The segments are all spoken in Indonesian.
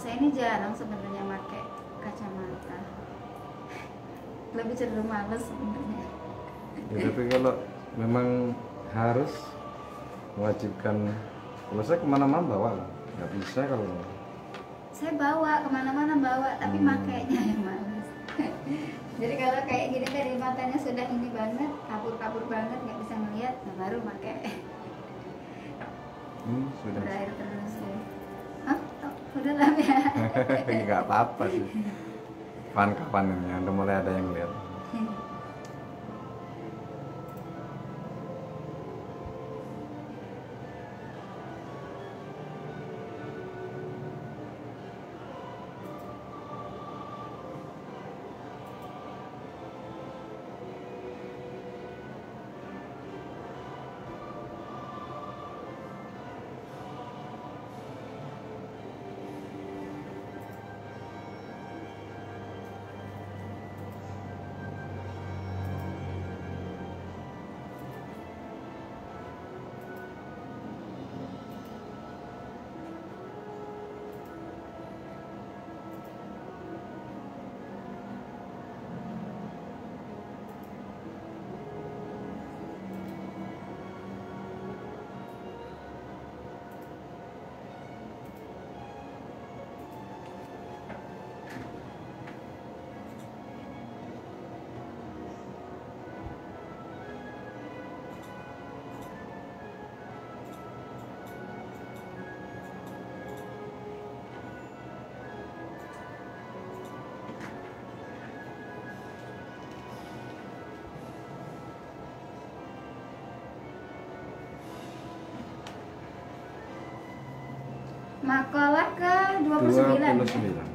saya ini jarang sebenarnya pakai kacamata, lebih cenderung males sebenarnya. Ya, tapi kalau memang harus mewajibkan, kalau saya kemana-mana bawa lah, nggak bisa kalau saya bawa kemana-mana bawa, tapi makainya yang males. Jadi kalau kayak gini dari matanya sudah ini banget, kabur-kabur banget, nggak bisa ngeliat, nah baru pakai. sudah. Berair terus ya. Hah? Oh, udah lah ya. Nggak apa-apa sih. Kapan-kapan ini udah mulai ada yang lihat. Makalah ke 29 ya? 29.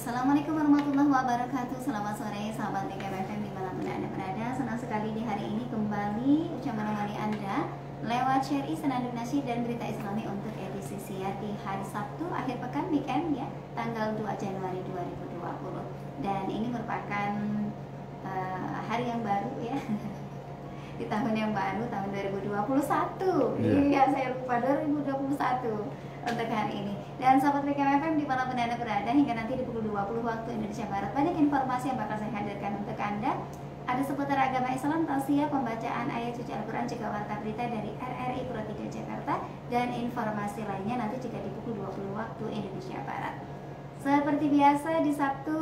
Assalamualaikum warahmatullahi wabarakatuh. Selamat sore sahabat BKM dimanapun Anda berada. Senang sekali di hari ini kembali Uca menemani Anda lewat Syari Senandung Nasyid dan Berita Islami untuk edisi siar di hari Sabtu akhir pekan weekend ya, tanggal 2 Januari 2020. Dan ini merupakan hari yang baru ya. Di tahun yang baru, tahun 2021. Iya, saya lupa 2021 untuk hari ini. Dan sahabat BKM dimanapun Anda berada, hingga nanti di pukul 20 waktu Indonesia Barat, banyak informasi yang bakal saya hadirkan untuk Anda. Ada seputar agama Islam, tausiah, pembacaan ayat suci Al-Quran, juga warta berita dari RRI Pro 3 Jakarta, dan informasi lainnya nanti juga di pukul 20 waktu Indonesia Barat. Seperti biasa di Sabtu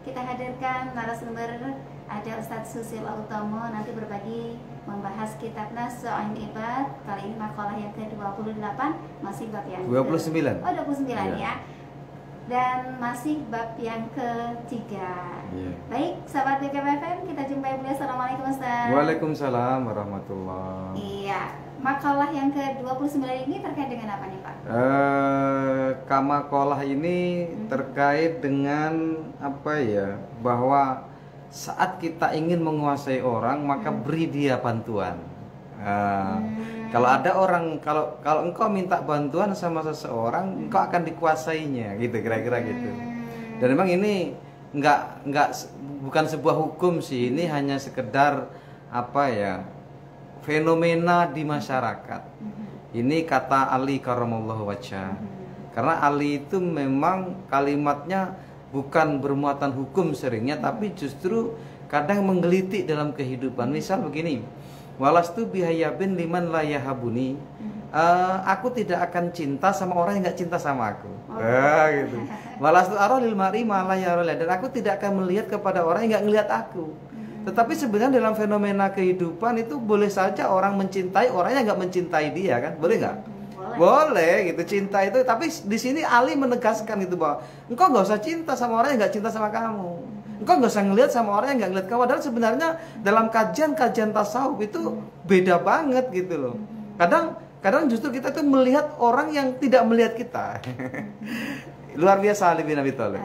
kita hadirkan narasumber, ada Ustadz Susil Utomo nanti berbagi membahas kitab Nasu'in Ibad. Kali ini makalah yang ke-28, masih bab yang 29. Oh, 29 ya. dan masih bab yang ketiga. Iya. Baik, sahabat BKFM, kita jumpai beliau. Assalamualaikum Ustaz. Waalaikumsalam warahmatullahi. Iya, makalah yang ke-29 ini terkait dengan apa nih Pak? Kamakolah ini terkait dengan apa ya, bahwa saat kita ingin menguasai orang maka beri dia bantuan. Kalau ada orang, kalau engkau minta bantuan sama seseorang, engkau akan dikuasainya, gitu kira-kira gitu. Dan memang ini bukan sebuah hukum sih, ini hanya sekedar apa ya, fenomena di masyarakat. Ini kata Ali karramallahu wajhah. Karena Ali itu memang kalimatnya bukan bermuatan hukum seringnya, tapi justru kadang menggelitik dalam kehidupan. Misal begini, walastu bihayabin liman la yahabuni. Aku tidak akan cinta sama orang yang nggak cinta sama aku. Gitu. Walastu ara lil mar'i ma la yara, dan aku tidak akan melihat kepada orang yang nggak ngelihat aku. Tetapi sebenarnya dalam fenomena kehidupan itu boleh saja orang mencintai orang yang nggak mencintai dia, kan? Boleh nggak? Boleh gitu, cinta itu. Tapi di sini Ali menegaskan itu bahwa engkau nggak usah cinta sama orang yang nggak cinta sama kamu. Engkau nggak usah ngelihat sama orang yang nggak ngelihat kamu. Padahal sebenarnya dalam kajian tasawuf itu beda banget gitu loh. Kadang justru kita tuh melihat orang yang tidak melihat kita. Luar biasa Ali bin Abi Thalib.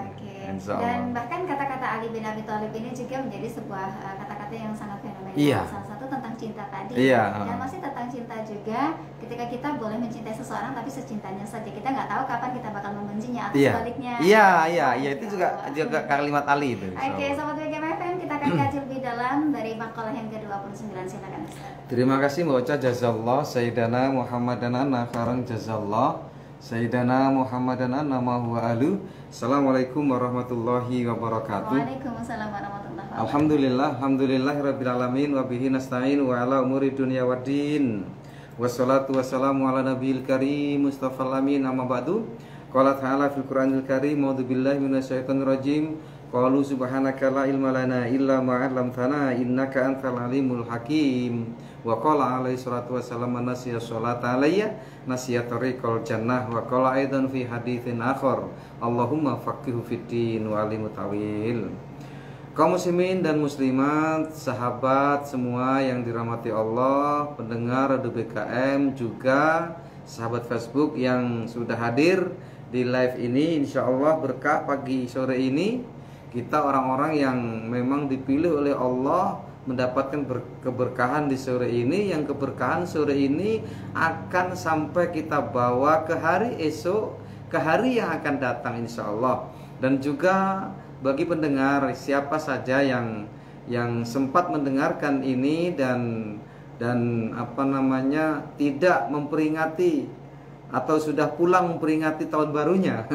Dan bahkan kata-kata Ali bin Abi Thalib ini juga menjadi sebuah kata-kata yang sangat fenomenal. Iya. Salah satu tentang cinta tadi. Iya. Dan masih tentang cinta juga. Ketika kita boleh mencintai seseorang tapi secintanya saja, kita nggak tahu kapan kita bakal membencinya atau sebaliknya. Iya, itu juga kalimat Ali itu. Oke, sobat BKFM, kita akan kaji lebih dalam dari makalah yang ke-29. Silakan Ustaz. Terima kasih Mbak Ocha, jazallah. Sayyidana Muhammadan anna kharang jazallah. Sayyidana Muhammadan anna ma huwa alu. Assalamualaikum warahmatullahi wabarakatuh. Waalaikumsalam warahmatullahi wabarakatuh. Alhamdulillahirabbil alamin wa bihi nasta'in wa ala umuri dunya waddin. Wassalatu wassalamu ala nabiyil karim Mustafa amin, amma ba'du. Qala ta'ala fil Qur'anil karim, a'udzu billahi minasyaitonir rajim. Qalu subhanaka la ilma lana illa ma 'allamtana innaka antal alimul hakim. Wa qala alaihi salatu wassalam, man nasiya sholata alayya nasiya tariqal jannah. Wa qala aidan fi haditsin akhar, Allahumma faqihhu fid din wa alimhu tawil. Kaum muslimin dan muslimat, sahabat semua yang dirahmati Allah, pendengar Radio BKM, juga sahabat Facebook yang sudah hadir di live ini, insya Allah berkah pagi sore ini. Kita orang-orang yang memang dipilih oleh Allah mendapatkan keberkahan di sore ini, yang keberkahan sore ini akan sampai kita bawa ke hari esok, ke hari yang akan datang insya Allah. Dan juga bagi pendengar siapa saja yang sempat mendengarkan ini dan tidak memperingati atau sudah pulang memperingati tahun barunya.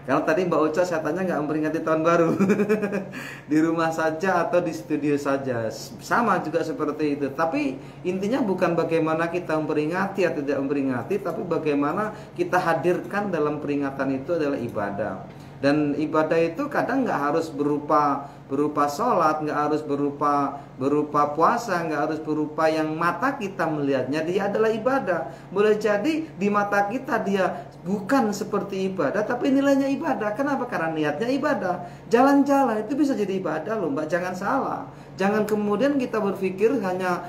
Karena tadi Mbak Ocha saya tanya nggak memperingati tahun baru. Di rumah saja atau di studio saja, sama juga seperti itu. Tapi intinya bukan bagaimana kita memperingati atau tidak memperingati, tapi bagaimana kita hadirkan dalam peringatan itu adalah ibadah. Dan ibadah itu kadang nggak harus berupa sholat, nggak harus berupa puasa, nggak harus berupa yang mata kita melihatnya, dia adalah ibadah. Boleh jadi di mata kita dia bukan seperti ibadah, tapi nilainya ibadah. Kenapa? Karena niatnya ibadah. Jalan-jalan itu bisa jadi ibadah loh Mbak, jangan salah. Jangan kemudian kita berpikir hanya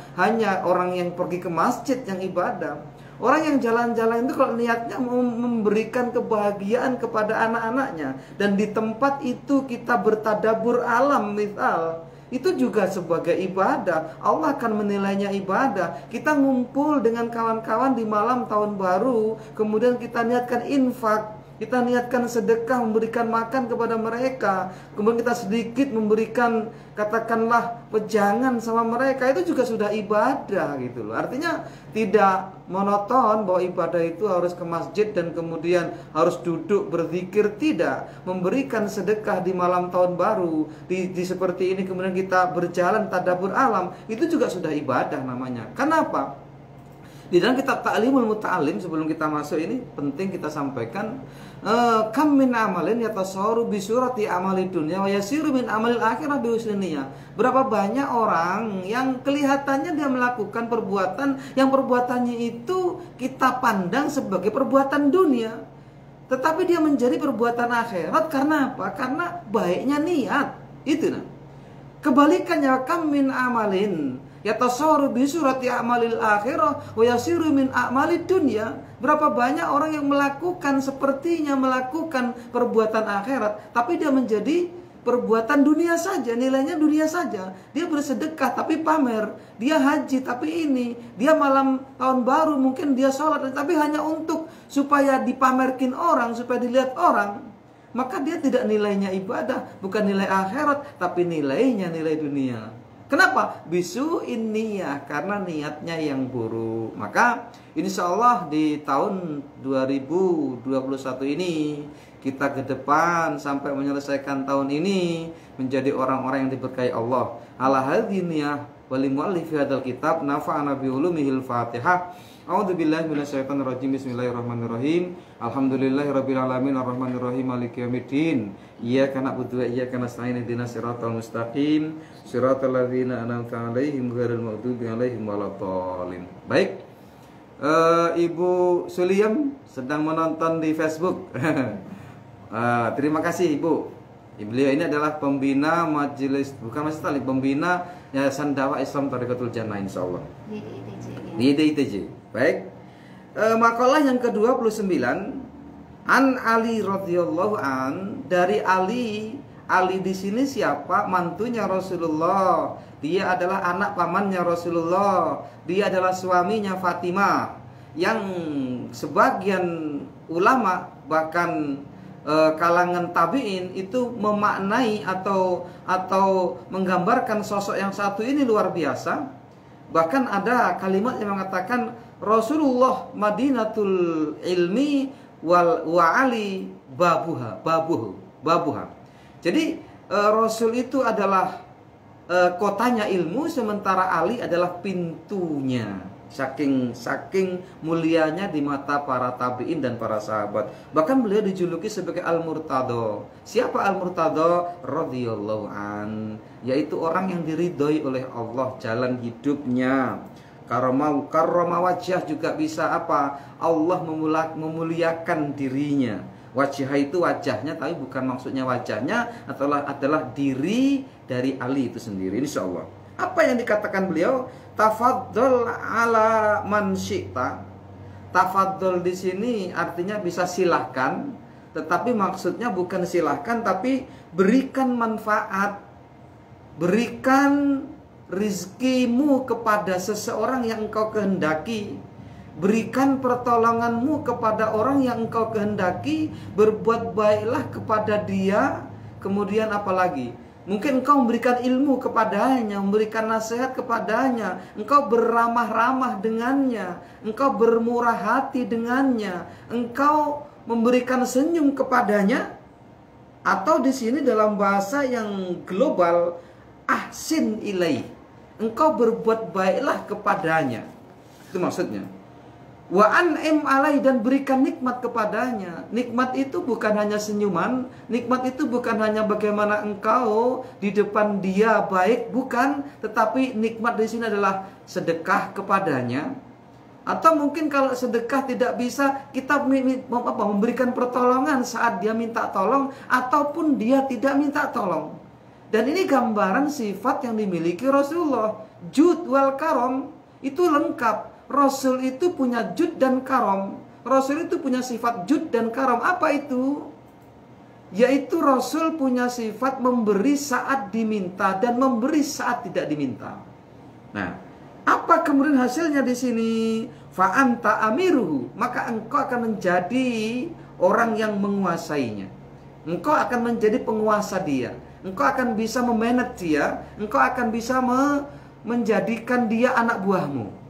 orang yang pergi ke masjid yang ibadah. Orang yang jalan-jalan itu kalau niatnya memberikan kebahagiaan kepada anak-anaknya, dan di tempat itu kita bertadabur alam misal, itu juga sebagai ibadah. Allah akan menilainya ibadah. Kita ngumpul dengan kawan-kawan di malam tahun baru, kemudian kita niatkan infak, kita niatkan sedekah, memberikan makan kepada mereka, kemudian kita sedikit memberikan katakanlah wejangan sama mereka, itu juga sudah ibadah gitu loh. Artinya tidak monoton bahwa ibadah itu harus ke masjid dan kemudian harus duduk berzikir, tidak. Memberikan sedekah di malam tahun baru di seperti ini, kemudian kita berjalan tadabbur alam, itu juga sudah ibadah namanya. Kenapa? Di dalam kitab Ta'limul Muta'allim, sebelum kita masuk ini penting kita sampaikan, kam min amalin yatasawwaru bi surati amali dunya wa yasiru min amalil akhirah bi husniyah. Berapa banyak orang yang kelihatannya dia melakukan perbuatan yang perbuatannya itu kita pandang sebagai perbuatan dunia, tetapi dia menjadi perbuatan akhirat karena apa? Karena baiknya niat. Itu nah. Kebalikannya, kam min amalin yatasawwaru bi surati amalil akhirah wa yasiru min amalid dunya. Berapa banyak orang yang melakukan sepertinya melakukan perbuatan akhirat, tapi dia menjadi perbuatan dunia saja, nilainya dunia saja. Dia bersedekah tapi pamer, dia haji tapi ini, dia malam tahun baru mungkin dia sholat, tapi hanya untuk supaya dipamerkin orang, supaya dilihat orang. Maka dia tidak nilainya ibadah, bukan nilai akhirat, tapi nilainya nilai dunia. Kenapa? Bisu'in niyah, karena niatnya yang buruk. Maka insya Allah di tahun 2021 ini kita ke depan sampai menyelesaikan tahun ini menjadi orang-orang yang diberkahi Allah. Ala hadhihi niyah wali mu'allif hadzal kitab nafa'ana bi ulumihil Fatihah. A'udzubillahi minasyaitonir rajim. Bismillahirrahmanirrahim. Alhamdulillahirabbil alamin arrahmanirrahim maliki yaumiddin. Iyyaka na'budu wa iyyaka nasta'in ihdinas siratal mustaqim siratal ladzina an'amta 'alaihim ghairil maghdubi 'alaihim waladdallin. Baik. Ibu Suliam sedang menonton di Facebook. Terima kasih Ibu. Beliau ini adalah pembina majelis, bukan majelis taklim, pembina Yayasan Dakwah Islam Thariqatul Jannah insyaallah. Di ITJ. Baik. Makalah yang ke-29 An Ali radhiyallahu an, dari Ali. Ali di sini siapa? Mantunya Rasulullah. Dia adalah anak pamannya Rasulullah. Dia adalah suaminya Fatimah. Yang sebagian ulama bahkan kalangan tabi'in itu memaknai atau menggambarkan sosok yang satu ini luar biasa. Bahkan ada kalimat yang mengatakan Rasulullah Madinatul Ilmi wa Ali babuha. Jadi Rasul itu adalah kotanya ilmu, sementara Ali adalah pintunya. Saking mulianya di mata para tabi'in dan para sahabat. Bahkan beliau dijuluki sebagai Al-Murtadha. Siapa Al-Murtadha? Radhiyallahu an, yaitu orang yang diridhoi oleh Allah jalan hidupnya. Karomah wajah juga bisa apa? Allah memuliakan dirinya. Wajah itu wajahnya, tapi bukan maksudnya wajahnya adalah diri dari Ali itu sendiri insyaallah. Apa yang dikatakan beliau? Tafaddal ala man syi'ta. Tafaddal di sini artinya bisa silahkan, tetapi maksudnya bukan silahkan, tapi berikan manfaat, berikan rizkimu kepada seseorang yang engkau kehendaki, berikan pertolonganmu kepada orang yang engkau kehendaki, berbuat baiklah kepada dia. Kemudian apalagi? Mungkin engkau memberikan ilmu kepadanya, memberikan nasihat kepadanya, engkau beramah-ramah dengannya, engkau bermurah hati dengannya, engkau memberikan senyum kepadanya. Atau di sini dalam bahasa yang global, ahsin ilaih, engkau berbuat baiklah kepadanya. Itu maksudnya. Wa an'im alai, dan berikan nikmat kepadanya. Nikmat itu bukan hanya senyuman, nikmat itu bukan hanya bagaimana engkau di depan dia baik, bukan, tetapi nikmat di sini adalah sedekah kepadanya. Atau mungkin kalau sedekah tidak bisa, kita memberikan pertolongan saat dia minta tolong ataupun dia tidak minta tolong. Dan ini gambaran sifat yang dimiliki Rasulullah. Jud wal karom itu lengkap. Rasul itu punya jud dan karom. Rasul itu punya sifat jud dan karom. Apa itu? Yaitu Rasul punya sifat memberi saat diminta dan memberi saat tidak diminta. Nah, apa kemudian hasilnya di sini? Fa anta amiruhu, maka engkau akan menjadi orang yang menguasainya. Engkau akan menjadi penguasa dia. Engkau akan bisa memanage dia. Engkau akan bisa menjadikan dia anak buahmu.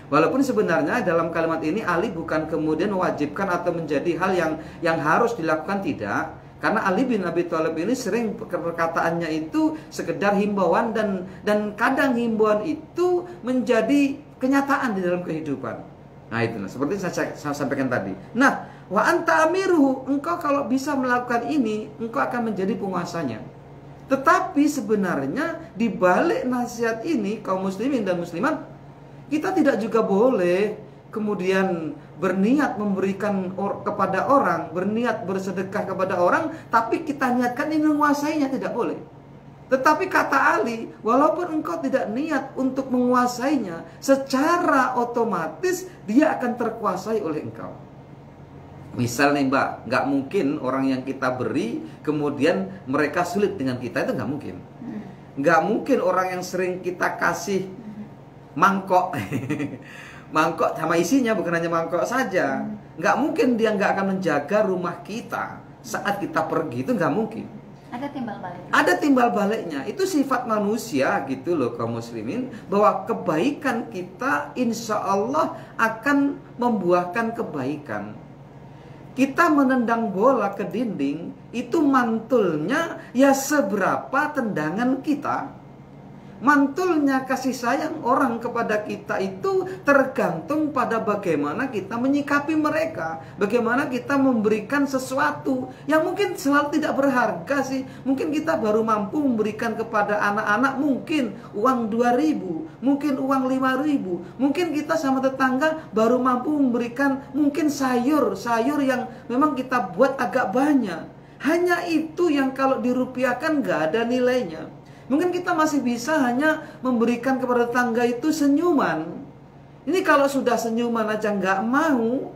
Walaupun sebenarnya dalam kalimat ini Ali bukan kemudian mewajibkan atau menjadi hal yang harus dilakukan, tidak. Karena Ali bin Abi Thalib ini sering perkataannya itu sekedar himbauan, dan kadang himbauan itu menjadi kenyataan di dalam kehidupan. Nah itu, seperti saya sampaikan tadi. Nah, wa anta amiruhu, engkau kalau bisa melakukan ini, engkau akan menjadi penguasanya. Tetapi sebenarnya di balik nasihat ini, kaum muslimin dan muslimat, kita tidak juga boleh kemudian berniat memberikan kepada orang, berniat bersedekah kepada orang, tapi kita niatkan ingin menguasainya, tidak boleh. Tetapi kata Ali, walaupun engkau tidak niat untuk menguasainya, secara otomatis dia akan terkuasai oleh engkau. Misal nih Mbak, nggak mungkin orang yang kita beri kemudian mereka sulit dengan kita, itu nggak mungkin. Nggak mungkin orang yang sering kita kasih mangkok, mangkok sama isinya, bukan hanya mangkok saja. Nggak mungkin dia nggak akan menjaga rumah kita saat kita pergi, itu nggak mungkin. Ada timbal balik. Ada timbal baliknya. Itu sifat manusia gitu loh kaum muslimin, bahwa kebaikan kita insya Allah akan membuahkan kebaikan. Kita menendang bola ke dinding, itu mantulnya ya seberapa tendangan kita. Mantulnya kasih sayang orang kepada kita itu tergantung pada bagaimana kita menyikapi mereka, bagaimana kita memberikan sesuatu yang mungkin selalu tidak berharga sih. Mungkin kita baru mampu memberikan kepada anak-anak mungkin uang 2.000, mungkin uang 5.000. Mungkin kita sama tetangga baru mampu memberikan mungkin sayur yang memang kita buat agak banyak. Hanya itu yang kalau dirupiahkan nggak ada nilainya. Mungkin kita masih bisa hanya memberikan kepada tetangga itu senyuman. Ini kalau sudah senyuman aja nggak mau,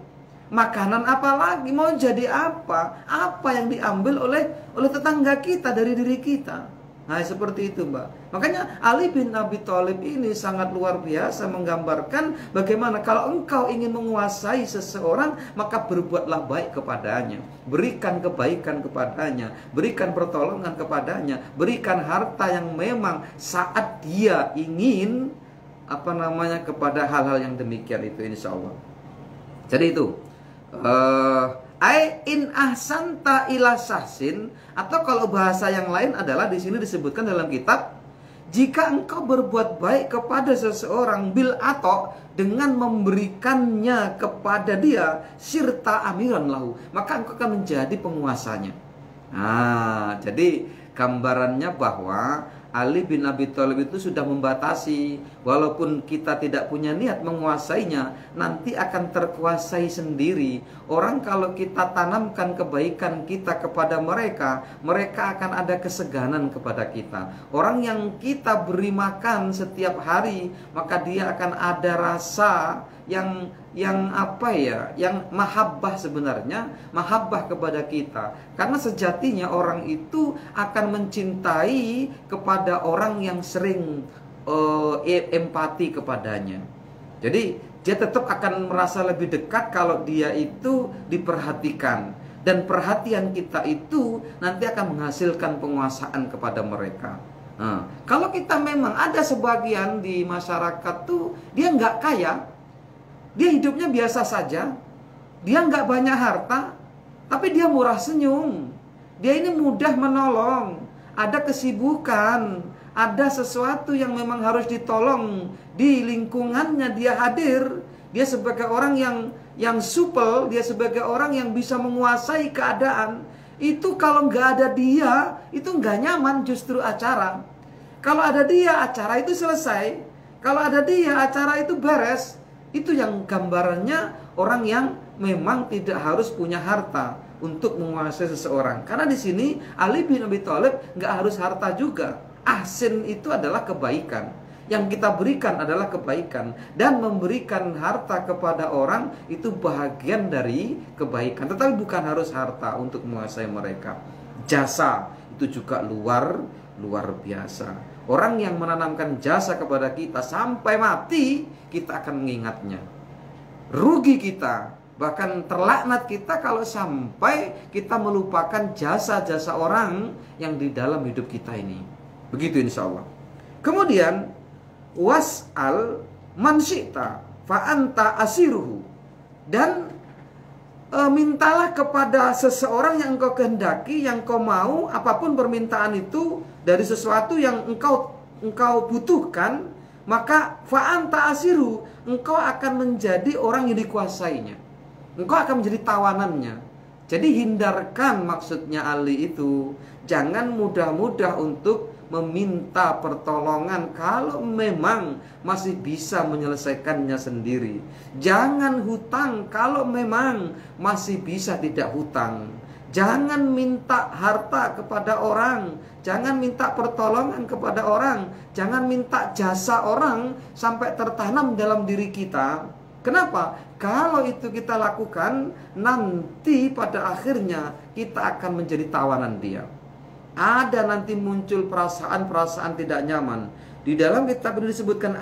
makanan apa lagi, mau jadi apa? Apa yang diambil oleh tetangga kita dari diri kita? Nah seperti itu Mbak. Makanya Ali bin Abi Thalib ini sangat luar biasa menggambarkan bagaimana kalau engkau ingin menguasai seseorang, maka berbuatlah baik kepadanya, berikan kebaikan kepadanya, berikan pertolongan kepadanya, berikan harta yang memang saat dia ingin kepada hal-hal yang demikian itu insya Allah. Jadi itu in ahsanta ila sahsin, atau kalau bahasa yang lain adalah di sini disebutkan dalam kitab, jika engkau berbuat baik kepada seseorang bil ato, dengan memberikannya kepada dia, sirta amiran lahu, maka engkau akan menjadi penguasanya. Nah, jadi gambarannya bahwa Ali bin Abi Thalib itu sudah membatasi, walaupun kita tidak punya niat menguasainya, nanti akan terkuasai sendiri. Orang kalau kita tanamkan kebaikan kita kepada mereka, mereka akan ada keseganan kepada kita. Orang yang kita beri makan setiap hari, maka dia akan ada rasa yang mahabbah, sebenarnya mahabbah kepada kita. Karena sejatinya orang itu akan mencintai kepada orang yang sering empati kepadanya. Jadi dia tetap akan merasa lebih dekat kalau dia itu diperhatikan. Dan perhatian kita itu nanti akan menghasilkan penguasaan kepada mereka. Nah, kalau kita memang ada sebagian di masyarakat tuh dia nggak kaya, dia hidupnya biasa saja, dia nggak banyak harta, tapi dia murah senyum, dia ini mudah menolong, ada kesibukan, ada sesuatu yang memang harus ditolong di lingkungannya, dia hadir, dia sebagai orang yang supel, dia sebagai orang yang bisa menguasai keadaan. Itu kalau nggak ada dia, itu nggak nyaman justru acara. Kalau ada dia, acara itu selesai. Kalau ada dia, acara itu beres. Itu yang gambarannya orang yang memang tidak harus punya harta untuk menguasai seseorang. Karena di sini Ali bin Abi Thalib nggak harus harta juga. Ahsin itu adalah kebaikan. Yang kita berikan adalah kebaikan. Dan memberikan harta kepada orang itu bahagian dari kebaikan. Tetapi bukan harus harta untuk menguasai mereka. Jasa itu juga luar biasa. Orang yang menanamkan jasa kepada kita sampai mati, kita akan mengingatnya. Rugi kita, bahkan terlaknat kita kalau sampai kita melupakan jasa-jasa orang yang di dalam hidup kita ini. Begitu insya Allah. Kemudian was'al man syi'ta fa anta asiruhu, dan mintalah kepada seseorang yang engkau kehendaki, yang kau mau, apapun permintaan itu dari sesuatu yang engkau butuhkan, maka fa anta asiru, engkau akan menjadi orang yang dikuasainya, engkau akan menjadi tawanannya. Jadi hindarkan, maksudnya Ali itu jangan mudah-mudah untuk meminta pertolongan kalau memang masih bisa menyelesaikannya sendiri. Jangan hutang kalau memang masih bisa tidak hutang. Jangan minta harta kepada orang, jangan minta pertolongan kepada orang, jangan minta jasa orang sampai tertanam dalam diri kita. Kenapa? Kalau itu kita lakukan, nanti pada akhirnya kita akan menjadi tawanan dia. Ada nanti muncul perasaan-perasaan tidak nyaman. Di dalam kitab ini disebutkan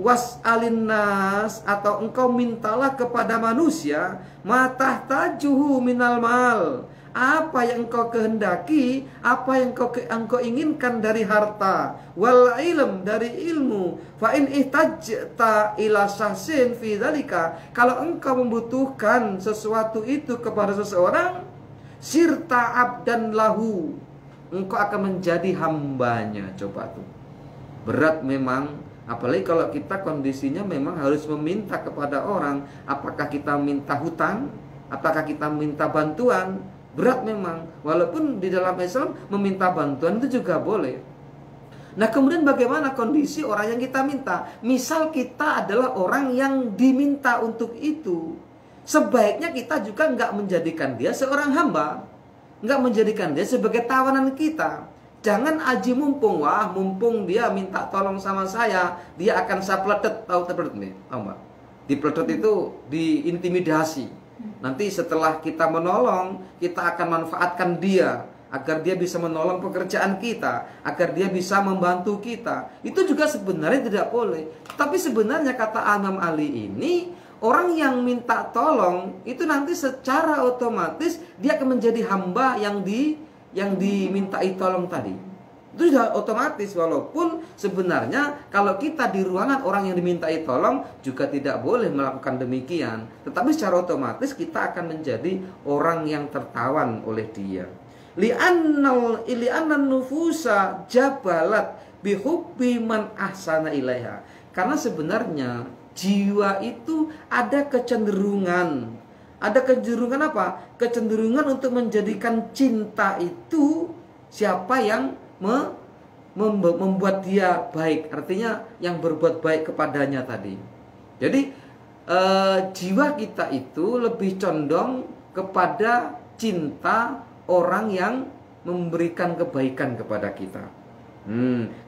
was'alin nas, atau engkau mintalah kepada manusia matahtaju minal mal, apa yang engkau kehendaki, apa yang engkau inginkan dari harta, wal ilm, dari ilmu. Fa in ihtajta ila syahsin fi dzalika, kalau engkau membutuhkan sesuatu itu kepada seseorang, sirta abdan lahu, engkau akan menjadi hambanya. Coba tuh, berat memang. Apalagi kalau kita kondisinya memang harus meminta kepada orang. Apakah kita minta hutang? Apakah kita minta bantuan? Berat memang. Walaupun di dalam Islam meminta bantuan itu juga boleh. Nah, kemudian bagaimana kondisi orang yang kita minta? Misal kita adalah orang yang diminta untuk itu, sebaiknya kita juga nggak menjadikan dia seorang hamba, nggak menjadikan dia sebagai tawanan kita. Jangan aji mumpung, wah mumpung dia minta tolong sama saya, dia akan saya peletet. Tahu peletet nih, tahu mbak? Dipeletet itu diintimidasi. Nanti setelah kita menolong, kita akan manfaatkan dia agar dia bisa menolong pekerjaan kita, agar dia bisa membantu kita. Itu juga sebenarnya tidak boleh. Tapi sebenarnya kata Imam Ali ini, orang yang minta tolong itu nanti secara otomatis dia akan menjadi hamba yang dimintai tolong tadi. Itu sudah otomatis, walaupun sebenarnya kalau kita di ruangan orang yang dimintai tolong juga tidak boleh melakukan demikian. Tetapi secara otomatis kita akan menjadi orang yang tertawan oleh dia. Li'annan nufusa jabalat bihubbi man ahsana ilaiha. Karena sebenarnya jiwa itu ada kecenderungan. Ada kecenderungan apa? Kecenderungan untuk menjadikan cinta itu siapa yang membuat dia baik. Artinya yang berbuat baik kepadanya tadi. Jadi jiwa kita itu lebih condong kepada cinta orang yang memberikan kebaikan kepada kita.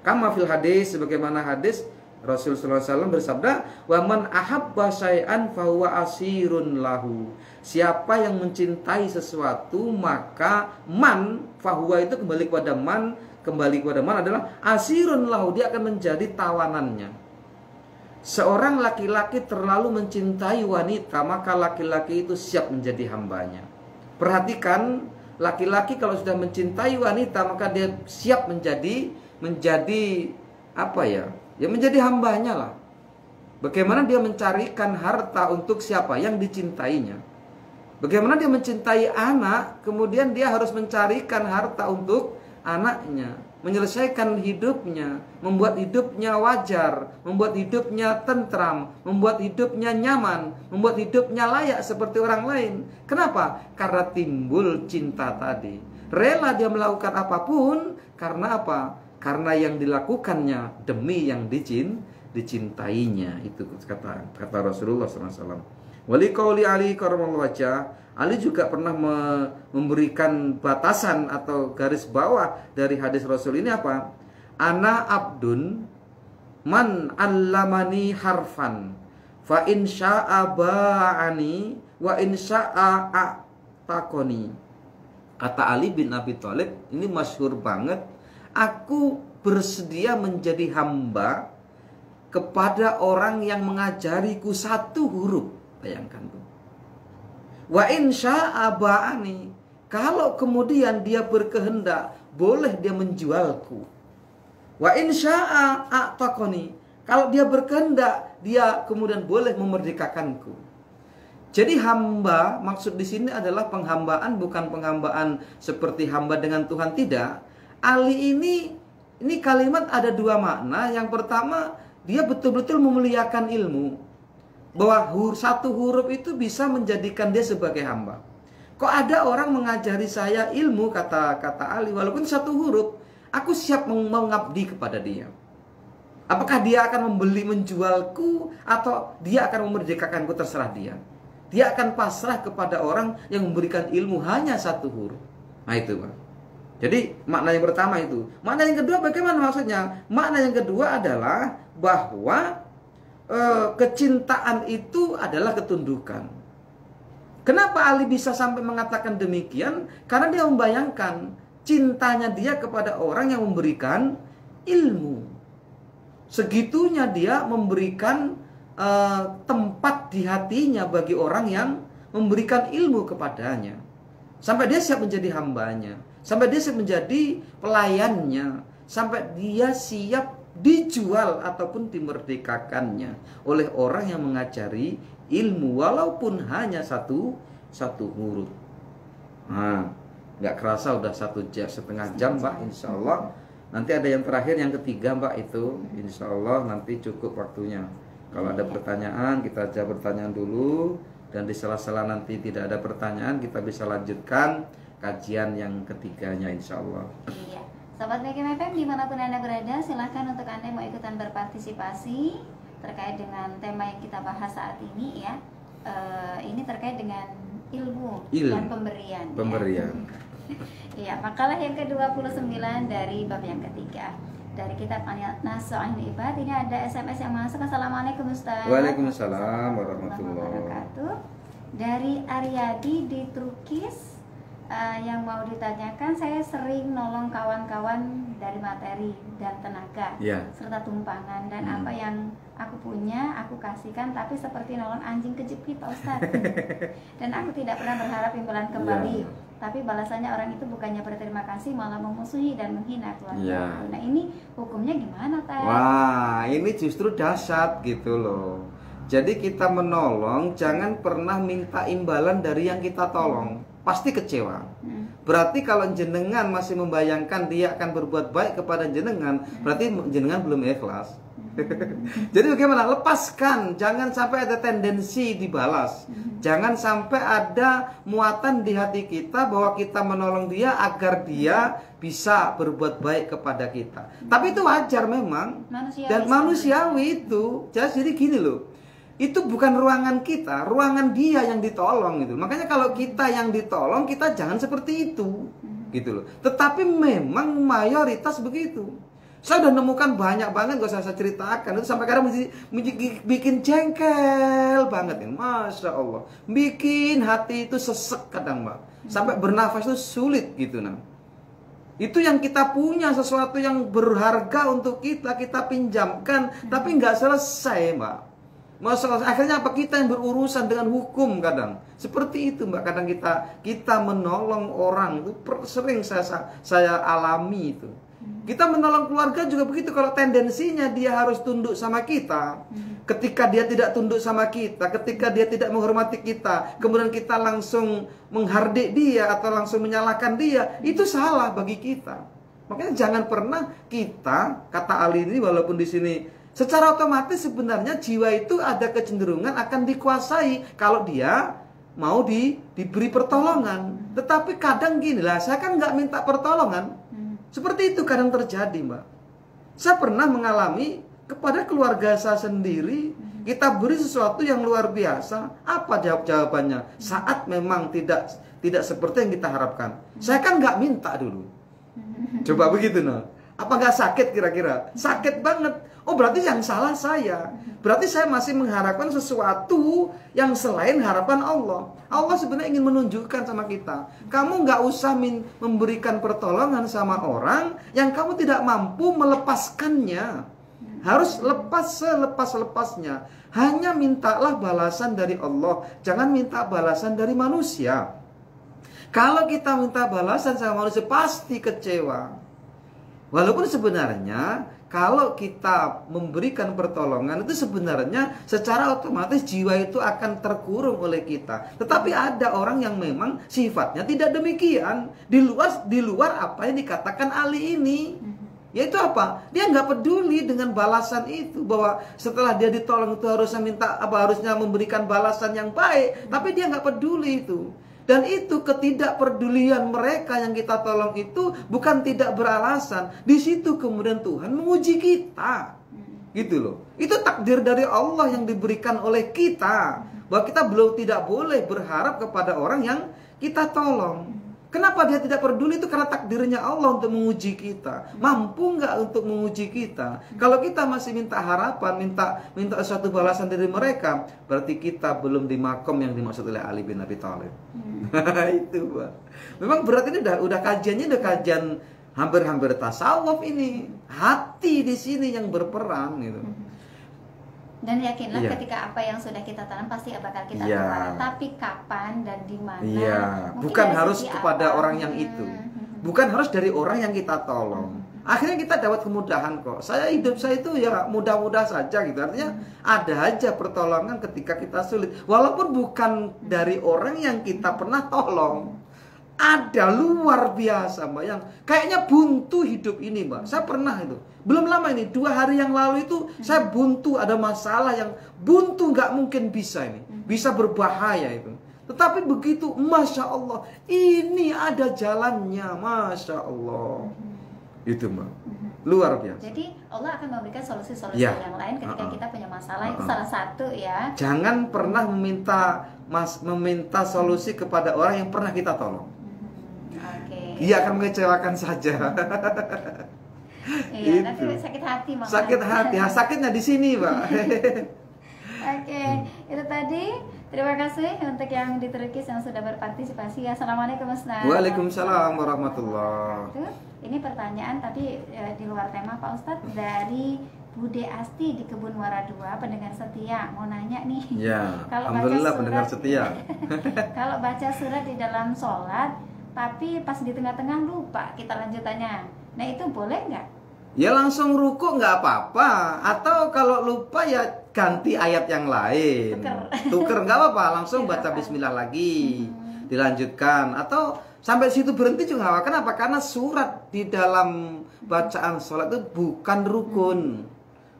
Kama fil hadis, sebagaimana hadis Rasulullah SAW bersabda, wa man ahabba syai'an fahuwa asirun lahu. Siapa yang mencintai sesuatu, maka man, fahuwa itu kembali kepada man adalah asirun lahu, dia akan menjadi tawanannya. Seorang laki-laki terlalu mencintai wanita, maka laki-laki itu siap menjadi hambanya. Perhatikan, laki-laki kalau sudah mencintai wanita, maka dia siap menjadi apa ya? Ya menjadi hambanya lah. Bagaimana dia mencarikan harta untuk siapa? Yang dicintainya. Bagaimana dia mencintai anak, kemudian dia harus mencarikan harta untuk anaknya. Menyelesaikan hidupnya, membuat hidupnya wajar, membuat hidupnya tentram, membuat hidupnya nyaman, membuat hidupnya layak seperti orang lain. Kenapa? Karena timbul cinta tadi. Rela dia melakukan apapun, karena apa? Karena yang dilakukannya demi yang dicintainya. Itu kata Rasulullah SAW. Wali qauli Ali karamallahu wajhah, Ali juga pernah memberikan batasan atau garis bawah dari hadis Rasul ini apa? Ana abdun man allamani harfan fa in syaa ba'ani wa in syaa a'taqani. Kata Ali bin Abi Thalib, ini masyhur banget. Aku bersedia menjadi hamba kepada orang yang mengajariku satu huruf. Bayangkan tuh. Wa in syaa ba'ani. Kalau kemudian dia berkehendak, boleh dia menjualku. Wa in syaa a'taqani. Kalau dia berkehendak, dia kemudian boleh memerdekakanku. Jadi hamba, maksud di sini adalah penghambaan, bukan penghambaan seperti hamba dengan Tuhan, tidak. Ali ini kalimat ada dua makna. Yang pertama, dia betul-betul memuliakan ilmu. Bahwa satu huruf itu bisa menjadikan dia sebagai hamba. Kok ada orang mengajari saya ilmu, kata Ali, walaupun satu huruf. aku siap mengabdi kepada dia. Apakah dia akan membeli menjualku atau dia akan memerdekakanku, terserah dia. Dia akan pasrah kepada orang yang memberikan ilmu hanya satu huruf. Nah itu Pak. Jadi makna yang pertama itu. Makna yang kedua bagaimana maksudnya? Makna yang kedua adalah bahwa kecintaan itu adalah ketundukan. Kenapa Ali bisa sampai mengatakan demikian? Karena dia membayangkan cintanya dia kepada orang yang memberikan ilmu. Segitunya dia memberikan tempat di hatinya bagi orang yang memberikan ilmu kepadanya. Sampai dia siap menjadi hambanya. Sampai dia siap menjadi pelayannya. Sampai dia siap dijual ataupun dimerdekakannya oleh orang yang mengajari ilmu walaupun hanya satu huruf. Nah, nggak kerasa udah 1,5 jam Mbak, insya Allah. Nanti ada yang terakhir, yang ketiga Mbak, itu insya Allah nanti cukup waktunya. Kalau ada pertanyaan kita jawab pertanyaan dulu, dan di sela-sela nanti tidak ada pertanyaan kita bisa lanjutkan kajian yang ketiganya insya Allah. Iya. Sobat BKM FM dimanapun Anda berada, silahkan untuk Anda yang mau ikutan berpartisipasi terkait dengan tema yang kita bahas saat ini ya. Ini terkait dengan ilmu dan pemberian. Pemberian. Iya, makalah yang ke-29 dari bab yang ketiga dari kitab An-Nasu'an Ibad. Ini ada SMS yang masuk. Assalamualaikum Ustaz. Waalaikumsalam warahmatullahi wabarakatuh. Dari Aryadi di Trukis, yang mau ditanyakan, saya sering nolong kawan-kawan dari materi dan tenaga serta tumpangan, dan apa yang aku punya aku kasihkan, tapi seperti nolong anjing kejepit Pak Ustadz. Dan aku tidak pernah berharap imbalan kembali, tapi balasannya orang itu bukannya berterima kasih malah memusuhi dan menghina keluarga. Nah ini hukumnya gimana Teh? Wah, ini justru dahsyat gitu loh. Jadi kita menolong jangan pernah minta imbalan dari yang kita tolong. Pasti kecewa. Berarti kalau jenengan masih membayangkan dia akan berbuat baik kepada jenengan, berarti jenengan belum ikhlas. Jadi bagaimana? Lepaskan, jangan sampai ada tendensi dibalas. Jangan sampai ada muatan di hati kita bahwa kita menolong dia agar dia bisa berbuat baik kepada kita. Tapi itu wajar memang. Dan manusiawi itu. Jadi gini loh. Itu bukan ruangan kita, ruangan dia yang ditolong gitu. Makanya kalau kita yang ditolong, kita jangan seperti itu, gitu loh. Tetapi memang mayoritas begitu. Saya udah nemukan banyak banget, gak usah saya ceritakan. Itu sampai kadang bikin jengkel banget, masya Allah. Bikin hati itu sesek kadang Mbak. Sampai bernafas itu sulit gitu nah. Itu yang kita punya, sesuatu yang berharga untuk kita pinjamkan, tapi nggak selesai Mbak. Masalah akhirnya apa, kita yang berurusan dengan hukum kadang seperti itu Mbak. Kadang kita menolong orang itu sering saya alami itu. Kita menolong keluarga juga begitu. Kalau tendensinya dia harus tunduk sama kita, ketika dia tidak tunduk sama kita, ketika dia tidak menghormati kita, kemudian kita langsung menghardik dia atau langsung menyalahkan dia, itu salah bagi kita. Makanya jangan pernah kita, kata Ali ini walaupun di sini secara otomatis sebenarnya jiwa itu ada kecenderungan akan dikuasai kalau dia mau diberi pertolongan. Tetapi kadang gini lah, saya kan nggak minta pertolongan. Seperti itu kadang terjadi Mbak. Saya pernah mengalami kepada keluarga saya sendiri, kita beri sesuatu yang luar biasa. Apa jawabannya? Saat memang tidak seperti yang kita harapkan. Saya kan nggak minta dulu. Coba begitu nah. Apa nggak sakit kira-kira? Sakit banget. Oh berarti yang salah saya. Berarti saya masih mengharapkan sesuatu yang selain harapan Allah. Allah sebenarnya ingin menunjukkan sama kita, kamu nggak usah memberikan pertolongan sama orang yang kamu tidak mampu melepaskannya. Harus lepas selepas-lepasnya. Hanya mintalah balasan dari Allah, jangan minta balasan dari manusia. Kalau kita minta balasan sama manusia pasti kecewa. Walaupun sebenarnya kalau kita memberikan pertolongan itu sebenarnya secara otomatis jiwa itu akan terkurung oleh kita. Tetapi ada orang yang memang sifatnya tidak demikian. Di luar apa yang dikatakan Ali ini. Yaitu apa? Dia nggak peduli dengan balasan itu, bahwa setelah dia ditolong itu harusnya memberikan balasan yang baik. Tapi dia nggak peduli itu. Dan itu ketidakpedulian mereka yang kita tolong itu bukan tidak beralasan. Di situ kemudian Tuhan menguji kita. Gitu loh. Itu takdir dari Allah yang diberikan oleh kita. Bahwa kita tidak boleh berharap kepada orang yang kita tolong. Kenapa dia tidak peduli? Itu karena takdirnya Allah untuk menguji kita. Mampu nggak untuk menguji kita? Kalau kita masih minta harapan, minta suatu balasan dari mereka, berarti kita belum di makom yang dimaksud oleh Ali bin Abi Thalib. Itu, Pak. Memang berat ini udah kajiannya udah kajian hampir-hampir tasawuf ini. Hati di sini yang berperan gitu. Dan yakinlah ketika apa yang sudah kita tanam pasti bakal kita keluar. Tapi kapan dan di mana? Bukan harus kepada orang yang itu. Bukan harus dari orang yang kita tolong. Akhirnya kita dapat kemudahan kok. Hidup saya itu ya mudah-mudah saja gitu. Artinya ada aja pertolongan ketika kita sulit. Walaupun bukan dari orang yang kita pernah tolong. Ada luar biasa Mbak yang kayaknya buntu hidup ini Mbak. Saya pernah itu. Belum lama ini, 2 hari yang lalu itu saya buntu, ada masalah yang buntu nggak mungkin bisa ini. Bisa berbahaya itu. Tetapi begitu, Masya Allah, ini ada jalannya, Masya Allah. Itu Mbak. Luar biasa. Jadi Allah akan memberikan solusi-solusi yang lain ketika kita punya masalah. Itu salah satu ya. Jangan pernah meminta solusi kepada orang yang pernah kita tolong. Dia akan mengecewakan saja. Iya, tapi sakit hati makanya. Sakit hati, sakitnya di sini, Pak. Oke, itu tadi. Terima kasih untuk yang di Turkis yang sudah berpartisipasi. Assalamualaikum Ustaz. Waalaikumsalam warahmatullah. Ini pertanyaan tapi di luar tema Pak Ustadz, dari Bude Asti di Kebun Muara 2, pendengar setia, mau nanya nih. Ya, alhamdulillah pendengar setia. Kalau baca surat di dalam sholat, tapi pas di tengah-tengah lupa kita lanjutannya, nah itu boleh nggak? Ya langsung ruku nggak apa-apa. Atau kalau lupa ya ganti ayat yang lain. Tuker nggak apa-apa. Langsung baca bismillah lagi. Dilanjutkan. Atau sampai situ berhenti juga nggak apa-apa. Kenapa? Karena surat di dalam bacaan sholat itu bukan rukun.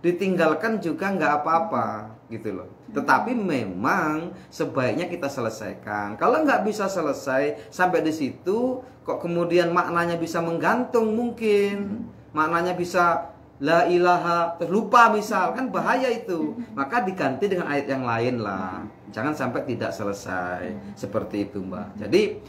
Ditinggalkan juga nggak apa-apa. Gitu loh. Tetapi memang sebaiknya kita selesaikan. Kalau nggak bisa selesai sampai di situ, kok kemudian maknanya bisa menggantung mungkin. Maknanya bisa la ilaha, terus lupa misal, kan bahaya itu. Maka diganti dengan ayat yang lain lah. Jangan sampai tidak selesai. Seperti itu Mbak. Jadi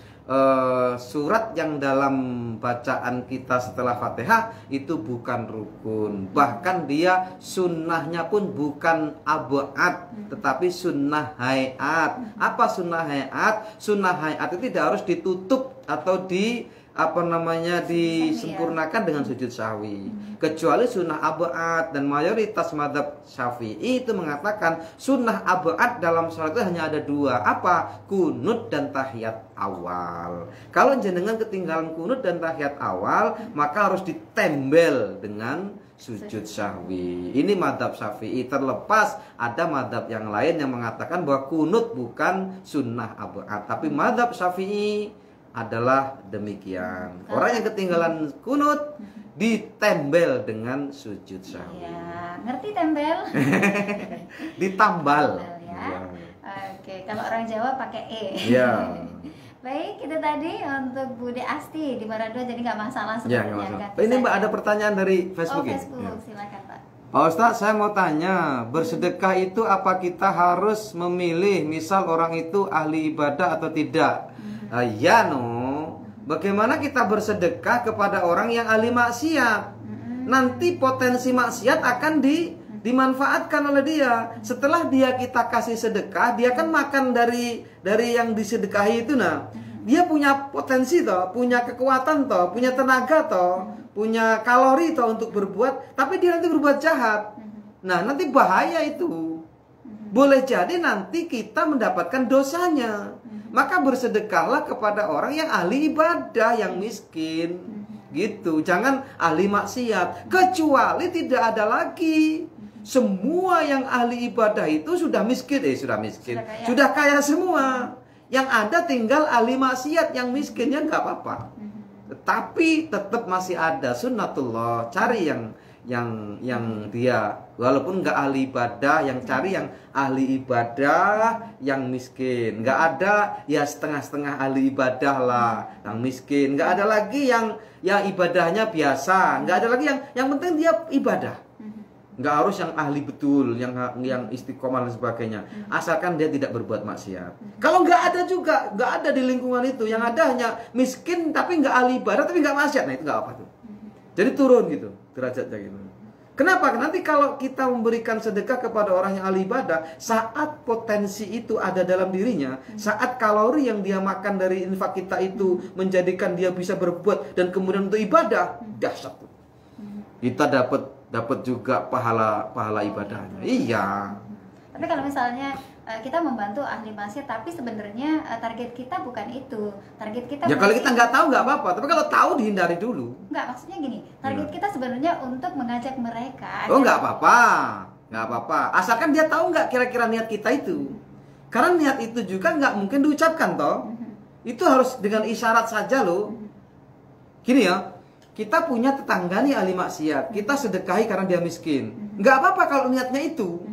surat yang dalam bacaan kita setelah Fatihah itu bukan rukun. Bahkan dia sunnahnya pun bukan abad, tetapi sunnah hayat. Apa sunnah hayat? Sunnah hayat itu tidak harus ditutup atau disempurnakan dengan sujud sahwi. Kecuali sunnah abad, dan mayoritas mazhab Syafi'i itu mengatakan sunnah abad dalam salat itu hanya ada 2. Apa? Kunut dan tahiyat awal. Kalau jenengan ketinggalan kunut dan tahiyat awal, maka harus ditembel dengan sujud sahwi. Ini mazhab Syafi'i. Terlepas ada mazhab yang lain yang mengatakan bahwa kunut bukan sunnah abad, tapi mazhab Syafi'i adalah demikian. Orang yang ketinggalan kunut ditembel dengan sujud sahwi. Ya, ngerti tembel? Ditambal. Ya. Oke, kalau orang Jawa pakai E. Ya. Baik, itu tadi untuk Bude Asti di Marado, jadi nggak masalah Ya, sebenarnya. ini Mbak ada pertanyaan dari Facebook. Facebook, ya? Silakan Pak. Pak Ustadz, saya mau tanya, bersedekah itu apa kita harus memilih, misal orang itu ahli ibadah atau tidak? Ya bagaimana kita bersedekah kepada orang yang ahli maksiat? Nanti potensi maksiat akan dimanfaatkan oleh dia. Setelah kita kasih sedekah, dia kan makan dari yang disedekahi itu. Nah, dia punya potensi toh, punya kekuatan toh, punya tenaga toh, punya kalori toh untuk berbuat, tapi dia nanti berbuat jahat. Nah, nanti bahaya itu. Boleh jadi nanti kita mendapatkan dosanya. Maka bersedekahlah kepada orang yang ahli ibadah, yang miskin. Gitu. Jangan ahli maksiat. Kecuali tidak ada lagi. Semua yang ahli ibadah itu sudah miskin. Sudah kaya semua. Yang ada tinggal ahli maksiat yang miskinnya nggak apa-apa. Tetapi tetap masih ada sunnatullah. Cari yang dia walaupun nggak ahli ibadah, yang cari yang ahli ibadah yang miskin. Nggak ada ya setengah-setengah ahli ibadah lah yang miskin. Nggak ada lagi yang ibadahnya biasa. Nggak ada lagi yang penting dia ibadah. Nggak harus yang ahli betul, yang istiqomah dan sebagainya. Asalkan dia tidak berbuat maksiat. Kalau nggak ada juga, nggak ada di lingkungan itu. Yang ada hanya miskin tapi nggak ahli ibadah tapi nggak maksiat. Nah itu nggak apa tuh. Jadi turun gitu derajatnya gitu. Kenapa? Nanti kalau kita memberikan sedekah kepada orang yang ahli ibadah, saat potensi itu ada dalam dirinya, saat kalori yang dia makan dari infak kita itu menjadikan dia bisa berbuat dan kemudian untuk ibadah, dahsyat tuh. Kita dapat juga pahala ibadahnya. Iya. Tapi kalau misalnya kita membantu ahli maksiat, tapi sebenarnya target kita bukan itu. Target kita ya kalau kita nggak tahu nggak apa-apa, tapi kalau tahu dihindari dulu. Nggak, maksudnya gini, target kita sebenarnya untuk mengajak mereka. Oh nggak apa-apa, asalkan dia tahu nggak kira-kira niat kita itu. Karena niat itu juga nggak mungkin diucapkan toh. Itu harus dengan isyarat saja loh. Gini ya, kita punya tetangga nih ahli maksiat, kita sedekahi karena dia miskin. Nggak apa-apa kalau niatnya itu.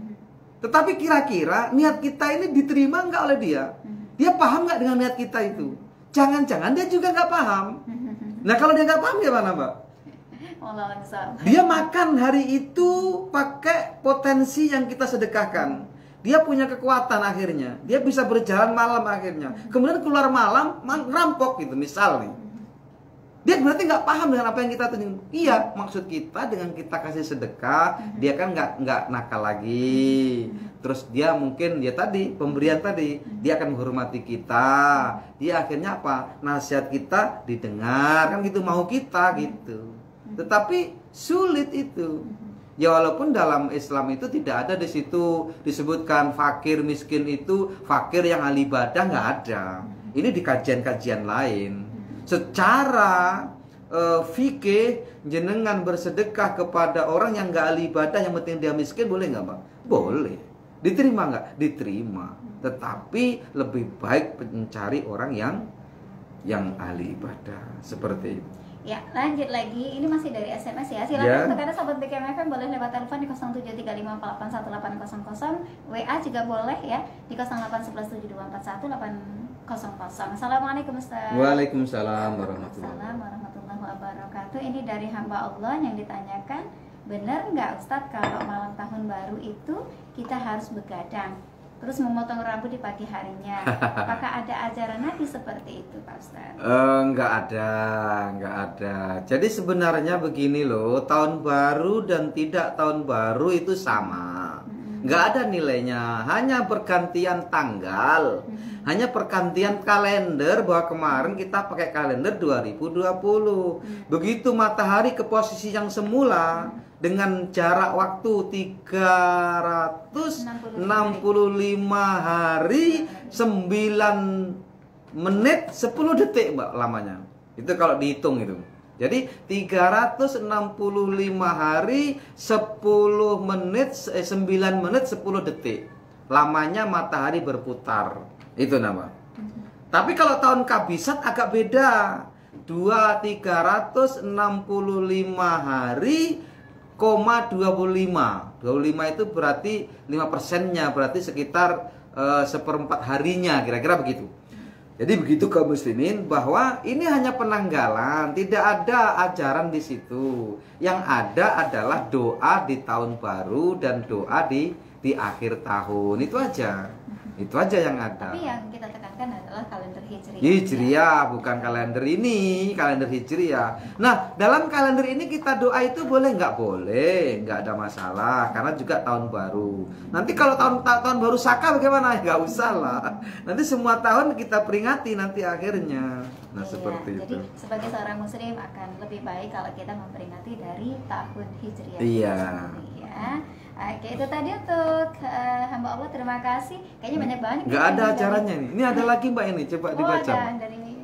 Tetapi kira-kira niat kita ini diterima nggak oleh dia? Dia paham nggak dengan niat kita itu? Jangan-jangan dia juga nggak paham. Nah kalau dia nggak paham gimana Mbak? Dia makan hari itu pakai potensi yang kita sedekahkan. Dia punya kekuatan akhirnya. Dia bisa berjalan malam akhirnya. Kemudian keluar malam rampok gitu misal nih. Dia berarti nggak paham dengan apa yang kita tunjukin. Iya, maksud kita dengan kita kasih sedekah, dia kan nggak nakal lagi. Terus dia mungkin dia tadi pemberian tadi, dia akan menghormati kita. Dia akhirnya apa? Nasihat kita didengar, kan gitu mau kita gitu. Tetapi sulit itu. Ya walaupun dalam Islam itu tidak ada di situ disebutkan fakir miskin itu fakir yang ahli ibadah, nggak ada. Ini di kajian-kajian lain. Secara fikih jenengan bersedekah kepada orang yang nggak ahli ibadah, yang penting dia miskin, boleh nggak Mbak? Boleh. Diterima nggak? Diterima. Tetapi lebih baik mencari orang yang ahli ibadah seperti itu. Ya, lanjut lagi. Ini masih dari SMS ya. Silakan untuk Anda sahabat BKMFM boleh lewat telepon di 0735481800. WA juga boleh ya di 0811724180. Assalamualaikum Ustaz. Waalaikumsalam warahmatullahi wabarakatuh. Ini dari hamba Allah yang ditanyakan, benar nggak Ustadz kalau malam tahun baru itu kita harus begadang terus memotong rambut di pagi harinya? Apakah ada ajaran Nabi seperti itu Pak Ustadz? Nggak ada. Jadi sebenarnya begini loh, tahun baru dan tidak tahun baru itu sama. Nggak ada nilainya, hanya pergantian tanggal, hanya pergantian kalender, bahwa kemarin kita pakai kalender 2020. Begitu matahari ke posisi yang semula dengan jarak waktu 365 hari 9 menit 10 detik Mbak lamanya. Itu kalau dihitung itu. Jadi 365 hari 10 menit 9 menit 10 detik lamanya matahari berputar. Itu nama. Tapi kalau tahun kabisat agak beda. 365 hari, 25. 25 itu berarti 5%-nya, berarti sekitar 1/4 harinya, kira-kira begitu. Jadi begitu kaum muslimin, bahwa ini hanya penanggalan, tidak ada ajaran di situ. Yang ada adalah doa di tahun baru dan doa di akhir tahun. Itu aja. Itu aja yang ada. Tapi yang kita tekankan adalah kalender Hijriah. Hijriah, bukan kalender ini, kalender Hijriah. Nah, dalam kalender ini kita doa itu boleh nggak? Boleh, nggak ada masalah, karena juga tahun baru. Nanti kalau tahun baru Saka bagaimana? Nggak usah lah. Nanti semua tahun kita peringati nanti akhirnya. Nah, seperti jadi, itu. Jadi sebagai seorang muslim akan lebih baik kalau kita memperingati dari tahun Hijriah. Iya. Ya. Oke, itu tadi untuk hamba Allah, terima kasih. Kayaknya banyak banget. Nggak ada acaranya nih. Ini ada lagi Mbak ini, coba dibaca. Ada dari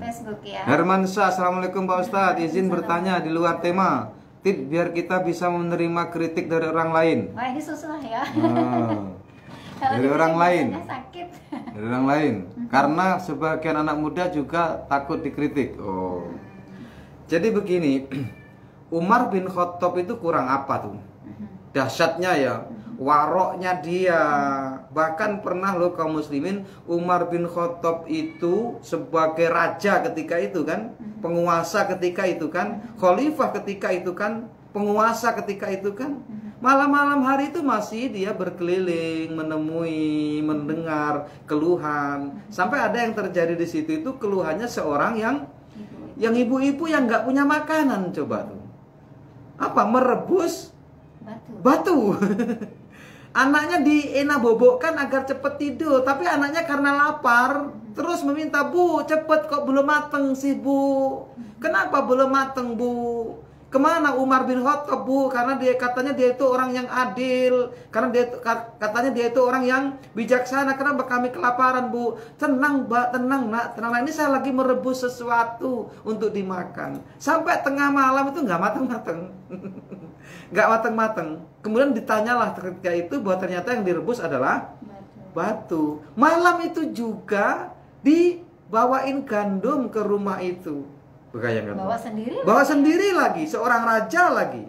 Facebook ya. Herman Syah, Assalamualaikum Pak Ustadz. Izin bertanya di luar tema. Tip biar kita bisa menerima kritik dari orang lain. Wah, ini susah ya. Dari orang lain. Sakit. Dari orang lain. Karena sebagian anak muda juga takut dikritik. Oh. Jadi begini. Umar bin Khattab itu kurang apa tuh? Dahsyatnya ya, waroknya dia. Bahkan pernah loh kaum muslimin, Umar bin Khattab itu sebagai raja ketika itu kan, penguasa ketika itu kan, khalifah ketika itu kan, penguasa ketika itu kan, malam-malam hari itu masih dia berkeliling, menemui, mendengar keluhan. Sampai ada yang terjadi di situ itu keluhannya seorang yang ibu-ibu yang nggak punya makanan, coba tuh. Apa? Merebus batu. Anaknya dienak bobokkan agar cepet tidur, tapi anaknya karena lapar terus meminta, "Bu, cepet, kok belum mateng sih, Bu? Kenapa belum mateng, Bu? Kemana Umar bin Khattab, Bu? Karena katanya dia itu orang yang adil, karena katanya dia itu orang yang bijaksana. Kenapa kami kelaparan, Bu?" "Tenang, Mbak, tenang, Nak, tenang. Ini saya lagi merebus sesuatu untuk dimakan." Sampai tengah malam itu nggak mateng-mateng. Nggak mateng-mateng. Kemudian ditanyalah ketika itu bahwa ternyata yang direbus adalah batu. Malam itu juga dibawain gandum ke rumah itu. Bayangkan. Bawa sendiri lagi, seorang raja lagi.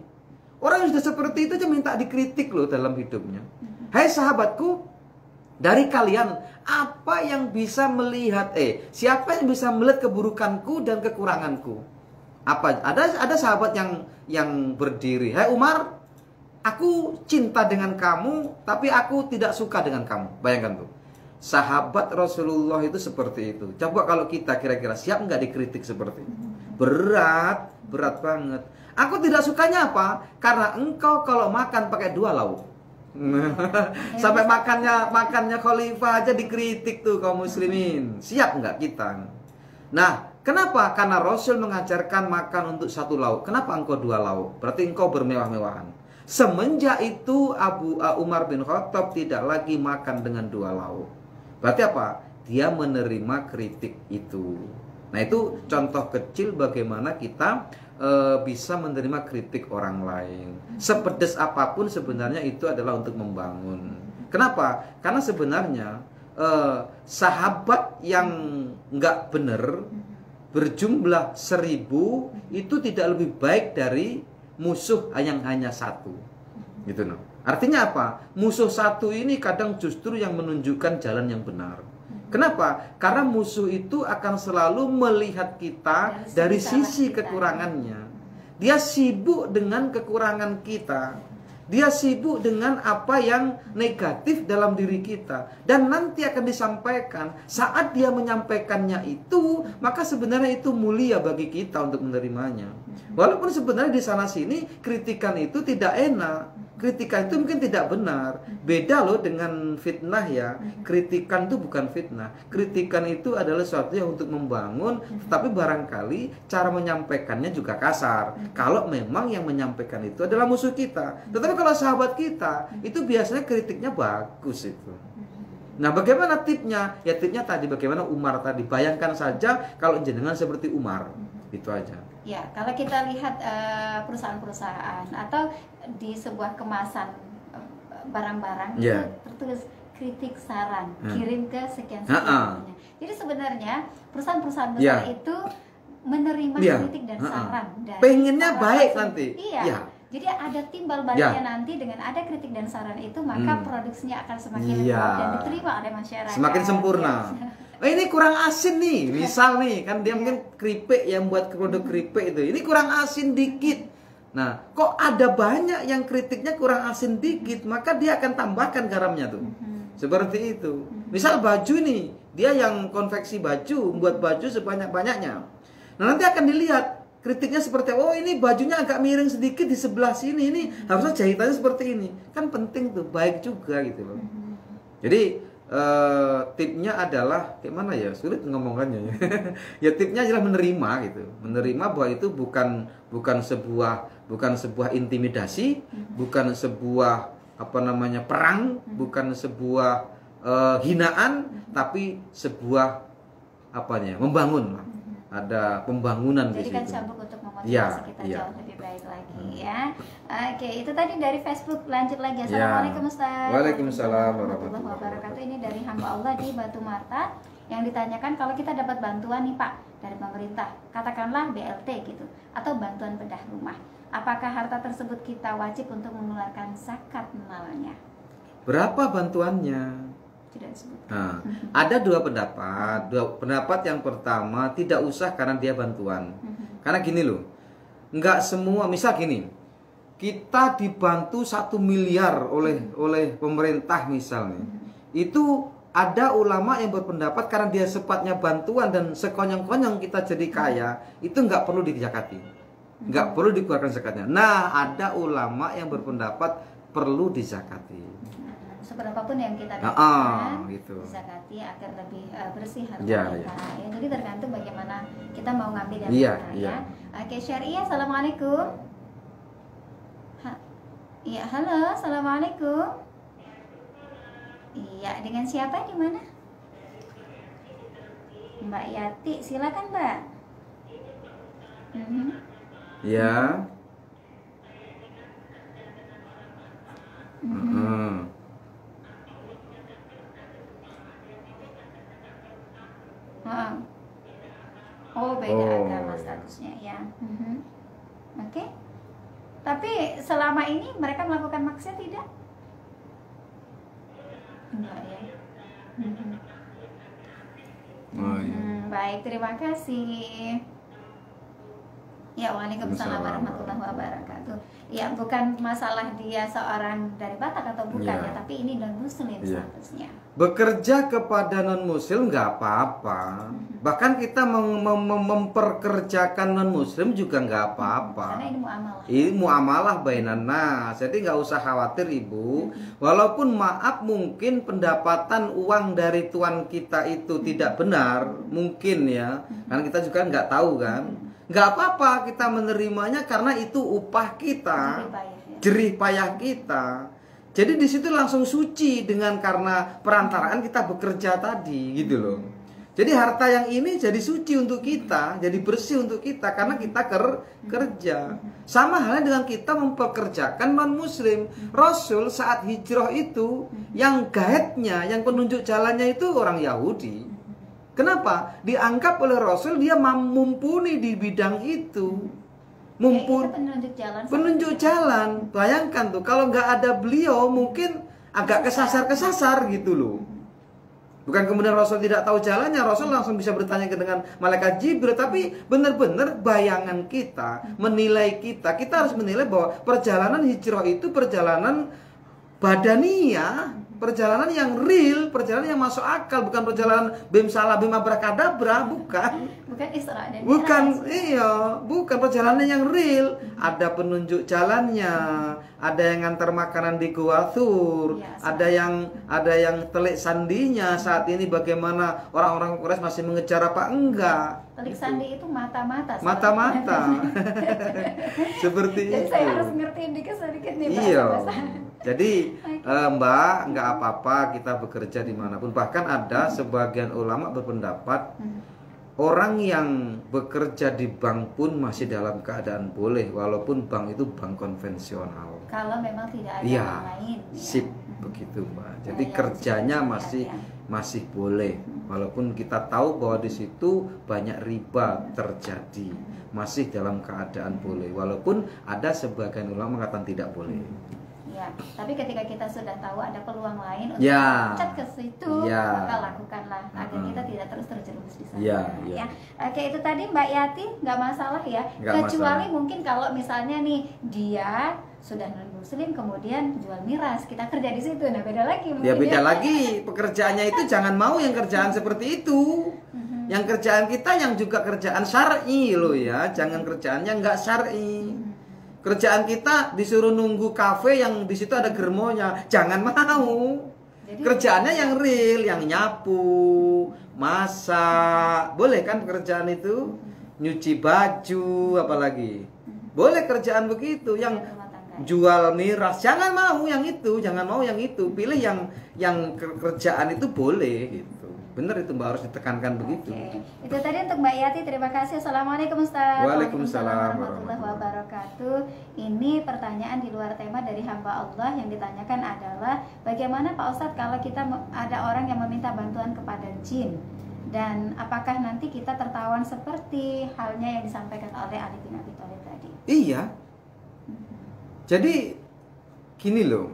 Orang yang sudah seperti itu aja minta dikritik loh dalam hidupnya. Hai sahabatku, dari kalian apa yang bisa melihat siapa yang bisa melihat keburukanku dan kekuranganku? Apa? Ada sahabat yang berdiri, "Hai Umar, aku cinta dengan kamu, tapi aku tidak suka dengan kamu." Bayangkan tuh. Sahabat Rasulullah itu seperti itu. Coba kalau kita kira-kira siap nggak dikritik seperti itu? Berat banget. "Aku tidak sukanya apa? Karena engkau kalau makan pakai 2 lauk." Sampai makannya khalifah aja dikritik tuh kaum muslimin. Siap nggak kita? Nah, kenapa? Karena Rasul mengajarkan makan untuk 1 lauk. Kenapa engkau 2 lauk? Berarti engkau bermewah-mewahan. Semenjak itu Umar bin Khattab tidak lagi makan dengan 2 lauk. Berarti apa? Dia menerima kritik itu. Nah, itu contoh kecil bagaimana kita bisa menerima kritik orang lain. Sepedes apapun sebenarnya itu adalah untuk membangun. Kenapa? Karena sebenarnya sahabat yang nggak benar berjumlah 1000 itu tidak lebih baik dari musuh yang hanya 1. Gitu no. Artinya apa? Musuh 1 ini kadang justru yang menunjukkan jalan yang benar. Kenapa? Karena musuh itu akan selalu melihat kita dari sisi kekurangannya. Dia sibuk dengan kekurangan kita. Dia sibuk dengan apa yang negatif dalam diri kita. Dan nanti akan disampaikan. Saat dia menyampaikannya itu, maka sebenarnya itu mulia bagi kita untuk menerimanya. Walaupun sebenarnya di sana sini kritikan itu tidak enak. Kritikan itu mungkin tidak benar. Beda loh dengan fitnah ya. Kritikan itu bukan fitnah. Kritikan itu adalah sesuatu yang untuk membangun, tetapi barangkali cara menyampaikannya juga kasar. Kalau memang yang menyampaikan itu adalah musuh kita. Tetapi kalau sahabat kita, itu biasanya kritiknya bagus itu. Nah, bagaimana tipnya? Ya tipnya tadi bagaimana Umar tadi. Bayangkan saja kalau jenengan seperti Umar. Itu aja. Ya, kalau kita lihat perusahaan-perusahaan atau di sebuah kemasan barang-barang itu tertulis kritik saran, kirim ke sekian. Jadi sebenarnya perusahaan-perusahaan besar itu menerima kritik dan saran. Pengennya baik nanti. Iya. Jadi ada timbal baliknya nanti dengan ada kritik dan saran itu, maka produksinya akan semakin kuat dan diterima oleh masyarakat. Semakin sempurna. Ini kurang asin nih, misal nih kan dia mungkin keripik yang buat produk keripik itu, ini kurang asin dikit. Nah, kok ada banyak yang kritiknya kurang asin dikit, maka dia akan tambahkan garamnya tuh. Seperti itu. Misal baju nih, dia yang konveksi baju, buat baju sebanyak-banyaknya. Nah, nanti akan dilihat kritiknya seperti, oh ini bajunya agak miring sedikit di sebelah sini, ini harusnya jahitannya seperti ini. Kan penting tuh, baik juga gitu loh. Jadi tipnya adalah gimana ya, sulit ngomongkannya ya. Ya tipnya adalah menerima gitu, menerima bahwa itu bukan sebuah intimidasi, bukan sebuah perang, bukan sebuah hinaan, tapi sebuah membangun lah. Ada pembangunan di situ. Jadi kan cambuk untuk memotivasi kita jauh lebih baik lagi ya. Oke, itu tadi dari Facebook. Lanjut lagi. Assalamualaikum Ustaz. Waalaikumsalam warahmatullahi wabarakatuh. Ini dari hamba Allah di Batu Mata yang ditanyakan, kalau kita dapat bantuan nih Pak dari pemerintah, katakanlah BLT gitu, atau bantuan bedah rumah, apakah harta tersebut kita wajib untuk mengeluarkan zakat malnya? Berapa bantuannya? Tidak disebutkan. Nah, ada dua pendapat. Pendapat yang pertama, tidak usah karena dia bantuan. Karena gini loh, nggak semua, misal gini, kita dibantu 1 miliar oleh pemerintah misalnya, itu ada ulama yang berpendapat karena dia sepatnya bantuan dan sekonyong-konyong kita jadi kaya, itu nggak perlu dizakati, nggak perlu dikeluarkan zakatnya. Nah, ada ulama yang berpendapat perlu dizakati. Seberapapun yang kita dapatkan, gitu. zakati agar lebih bersih harta Ya, kita. Ya, jadi tergantung bagaimana kita mau ngambil dari Iya, mana iya. ya. Oke, Syariah, assalamualaikum. Iya, halo, assalamualaikum. Iya, dengan siapa di mana? Mbak Yati, silakan Mbak. Ya. Oh, beda agama statusnya ya. Oke. Tapi selama ini mereka melakukan maksiat tidak? Enggak ya. Baik, terima kasih. Ya, waalaikumsalam warahmatullahi wabarakatuh. Ya, bukan masalah dia seorang dari Batak atau bukan ya, tapi ini non muslim statusnya. Bekerja kepada non muslim nggak apa-apa. Bahkan kita memperkerjakan non muslim juga nggak apa-apa. Karena ini muamalah. Ini muamalah bainan nas. Jadi nggak usah khawatir Ibu. Walaupun maaf mungkin pendapatan uang dari tuan kita itu tidak benar, mungkin ya. Karena kita juga nggak tahu kan. Nggak apa-apa kita menerimanya karena itu upah kita, jerih payah kita. Jadi di situ langsung suci dengan karena perantaraan kita bekerja tadi gitu loh. Jadi harta yang ini jadi suci untuk kita, jadi bersih untuk kita karena kita kerja. Sama halnya dengan kita mempekerjakan non muslim. Rasul saat hijrah itu yang guide-nya, yang penunjuk jalannya itu orang Yahudi. Kenapa? Dianggap oleh Rasul dia mumpuni di bidang itu. Penunjuk jalan. Bayangkan tuh, kalau nggak ada beliau mungkin agak kesasar gitu loh. Bukan kemudian Rasul tidak tahu jalannya, Rasul langsung bisa bertanya dengan malaikat Jibril. Tapi benar-benar bayangan kita, menilai kita harus menilai bahwa perjalanan hijrah itu perjalanan badaniyah, perjalanan yang real, perjalanan yang masuk akal, bukan perjalanan bim salah bim abrakadabra, bukan. Bukan Isra dan Bukan, Mi'raj. iya, bukan perjalanan yang real. Ada penunjuk jalannya, ada yang ngantar makanan di Gua Thur, Ya, ada yang telik sandinya saat ini bagaimana orang-orang Quraisy masih mengejar apa enggak. Telik sandi itu mata-mata. Mata-mata. Seperti Jadi itu. saya harus ngerti sedikit nih Iya. bahasa-bahasa. Jadi Mbak, nggak apa-apa kita bekerja dimanapun. Bahkan ada sebagian ulama berpendapat orang yang bekerja di bank pun masih dalam keadaan boleh, walaupun bank itu bank konvensional. Kalau memang tidak ada Iya, yang lain. sip begitu Mbak. Jadi yang kerjanya sudah masih boleh, walaupun kita tahu bahwa di situ banyak riba terjadi, masih dalam keadaan boleh, walaupun ada sebagian ulama mengatakan tidak boleh. Ya, tapi ketika kita sudah tahu ada peluang lain untuk Ya. loncat ke situ, Ya. maka lakukanlah agar kita tidak terus terjerumus di sana. Ya, Ya. ya. Oke, itu tadi Mbak Yati nggak masalah ya. Nggak Kecuali masalah. mungkin kalau misalnya nih dia sudah non muslim kemudian jual miras, kita kerja di situ, nah beda lagi. Ya mungkin beda lagi, pekerjaannya itu jangan mau yang kerjaan seperti itu. Yang kerjaan kita yang juga kerjaan syar'i loh ya, jangan kerjaannya nggak syar'i. Kerjaan kita disuruh nunggu kafe yang di situ ada germonya, jangan mau. Jadi, Kerjaannya yang real, yang nyapu, masak, boleh kan pekerjaan itu? Nyuci baju, apalagi boleh kerjaan begitu. Yang rumah tangga. jual miras, jangan mau yang itu, pilih yang kerjaan itu boleh gitu. Bener itu Mbak, harus ditekankan begitu. Oke. Itu tadi untuk Mbak Yati, terima kasih. Assalamualaikum Ustaz. Waalaikumsalam warahmatullahi wabarakatuh. Ini pertanyaan di luar tema dari hamba Allah yang ditanyakan adalah bagaimana Pak Ustadz kalau kita ada orang yang meminta bantuan kepada jin, dan apakah nanti kita tertawan seperti halnya yang disampaikan oleh Ali bin Abi Thalib tadi? Iya, Jadi gini loh,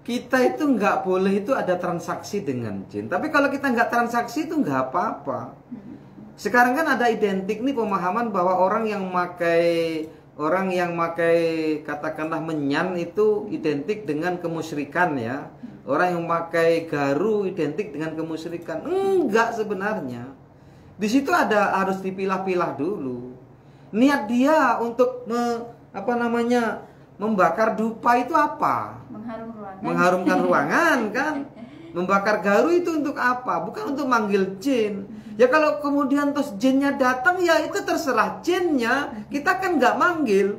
kita itu nggak boleh itu ada transaksi dengan jin. Tapi kalau kita nggak transaksi itu nggak apa-apa. Sekarang kan ada identik nih pemahaman bahwa orang yang makai katakanlah menyan itu identik dengan kemusyrikan ya. Orang yang memakai garu identik dengan kemusyrikan. Enggak sebenarnya. Di situ harus dipilah-pilah dulu. Niat dia untuk membakar dupa itu apa? Mengharumkan ruangan kan? Membakar garu itu untuk apa? Bukan untuk manggil jin. Ya kalau kemudian terus jinnya datang, ya itu terserah jinnya. Kita kan nggak manggil.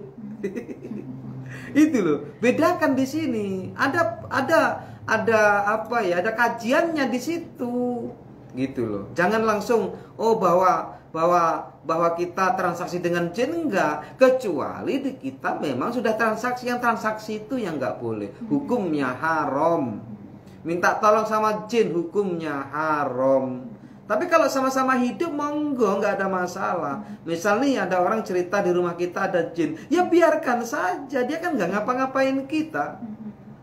Itu loh. Bedakan di sini. Ada kajiannya di situ. Gitu loh. Jangan langsung bahwa kita transaksi dengan jin, enggak, kecuali kita memang sudah transaksi. Yang transaksi itu yang nggak boleh, hukumnya haram. Minta tolong sama jin hukumnya haram. Tapi kalau sama-sama hidup monggo, nggak ada masalah. Misalnya ada orang cerita di rumah kita ada jin, ya biarkan saja, dia kan nggak ngapa-ngapain kita.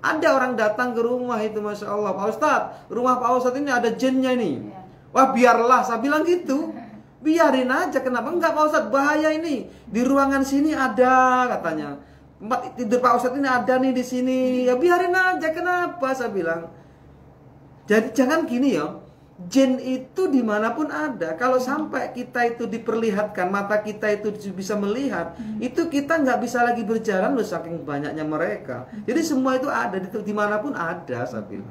Ada orang datang ke rumah itu, Masya Allah, Pak Ustadz, rumah Pak Ustadz ini ada jinnya ini. Wah biarlah, saya bilang gitu. Biarin aja, kenapa? Enggak Pak Ustadz, bahaya ini. Di ruangan sini ada katanya. Tempat tidur Pak Ustadz ini ada nih di sini. Ya biarin aja, kenapa? Saya bilang. Jadi jangan gini ya. Jin itu dimanapun ada. Kalau sampai kita itu diperlihatkan, mata kita itu bisa melihat, itu kita nggak bisa lagi berjalan loh saking banyaknya mereka. Jadi semua itu ada, dimanapun ada, saya bilang.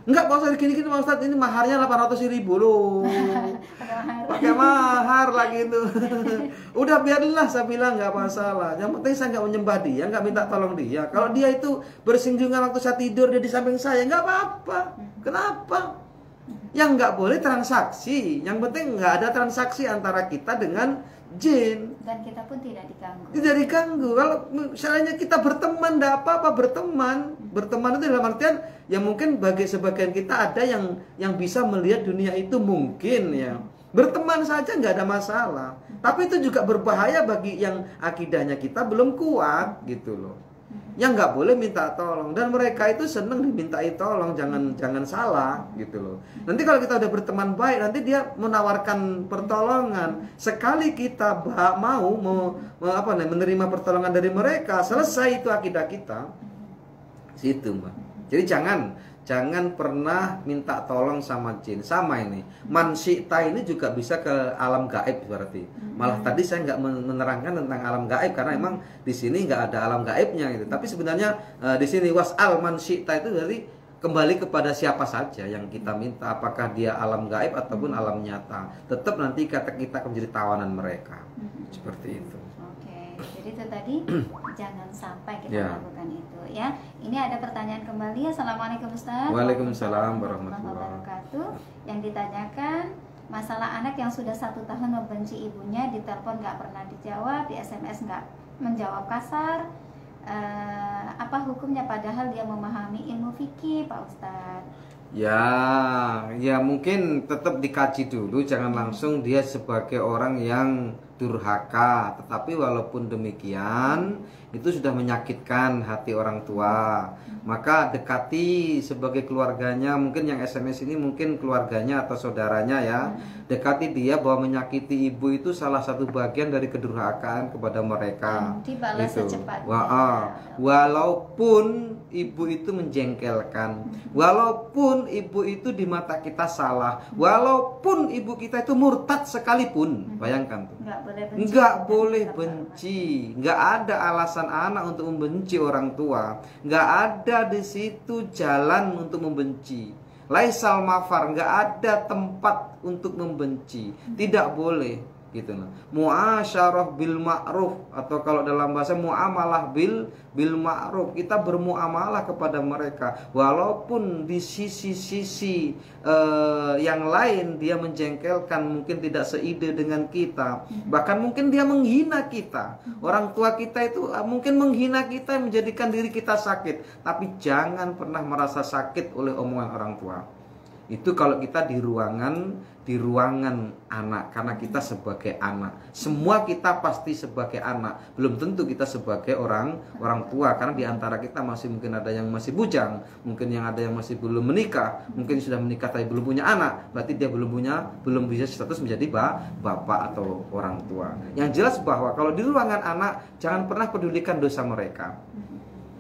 Enggak Pak Ustadz, gini-gini Pak Ustadz, ini maharnya 800.000 loh. Pakai mahar lagi itu. Udah biarlah, saya bilang nggak masalah. Yang penting saya nggak menyembah dia, nggak minta tolong dia. Kalau dia itu bersinggungan waktu saya tidur, dia di samping saya, nggak apa-apa. Kenapa? Yang nggak boleh transaksi. Yang penting nggak ada transaksi antara kita dengan jin. Dan kita pun tidak diganggu. Tidak diganggu. Kalau misalnya kita berteman, tidak apa-apa berteman. Berteman itu dalam artian ya mungkin bagi sebagian kita ada yang bisa melihat dunia itu mungkin ya. Berteman saja nggak ada masalah. Tapi itu juga berbahaya bagi yang akidahnya kita belum kuat gitu loh. Yang nggak boleh minta tolong, dan mereka itu seneng dimintai tolong, jangan salah gitu loh. Nanti kalau kita udah berteman baik, nanti dia menawarkan pertolongan. Sekali kita mau menerima pertolongan dari mereka, selesai itu akidah kita. Situ Mbak. Jadi jangan pernah minta tolong sama jin. Sama ini, mansita ini juga bisa ke alam gaib berarti. Malah tadi saya nggak menerangkan tentang alam gaib karena emang di sini nggak ada alam gaibnya gitu. Tapi sebenarnya di sini wasal mansita itu dari kembali kepada siapa saja yang kita minta, apakah dia alam gaib ataupun alam nyata. Tetap nanti kata kita akan menjadi tawanan mereka. Seperti itu. Jadi itu tadi jangan sampai kita lakukan itu ya. Ini ada pertanyaan kembali. Assalamualaikum Ustaz. Waalaikumsalam warahmatullahi wabarakatuh. Yang ditanyakan masalah anak yang sudah 1 tahun membenci ibunya, di telepon nggak pernah dijawab, di SMS nggak menjawab kasar. Apa hukumnya padahal dia memahami ilmu fikih Pak Ustadz? Ya mungkin tetap dikaji dulu, jangan langsung dia sebagai orang yang durhaka. Tetapi walaupun demikian, itu sudah menyakitkan hati orang tua. Maka dekati sebagai keluarganya, mungkin yang SMS ini mungkin keluarganya atau saudaranya ya. Dekati dia bahwa menyakiti ibu itu salah satu bagian dari kedurhakaan kepada mereka. Dibalas secepatnya. Walaupun ibu itu menjengkelkan, walaupun ibu itu di mata kita salah, walaupun ibu kita itu murtad sekalipun, bayangkan tuh. Nggak boleh benci. Nggak ada alasan anak untuk membenci orang tua. Nggak ada di situ jalan untuk membenci. Laisal mafar, nggak ada tempat untuk membenci. Tidak boleh gitu loh. Muasyarah bil ma'ruf, atau kalau dalam bahasa muamalah bil ma'ruf, kita bermuamalah kepada mereka walaupun di sisi-sisi yang lain dia menjengkelkan, mungkin tidak seide dengan kita, bahkan mungkin dia menghina kita. Orang tua kita itu mungkin menghina kita, menjadikan diri kita sakit, tapi jangan pernah merasa sakit oleh omongan orang tua. Itu kalau kita di ruangan anak, karena kita sebagai anak. Semua kita pasti sebagai anak. Belum tentu kita sebagai orang tua, karena di antara kita masih mungkin ada yang masih bujang, mungkin yang ada yang masih belum menikah, mungkin sudah menikah tapi belum punya anak. Berarti dia belum bisa status menjadi bapak atau orang tua. Yang jelas bahwa kalau di ruangan anak, jangan pernah pedulikan dosa mereka.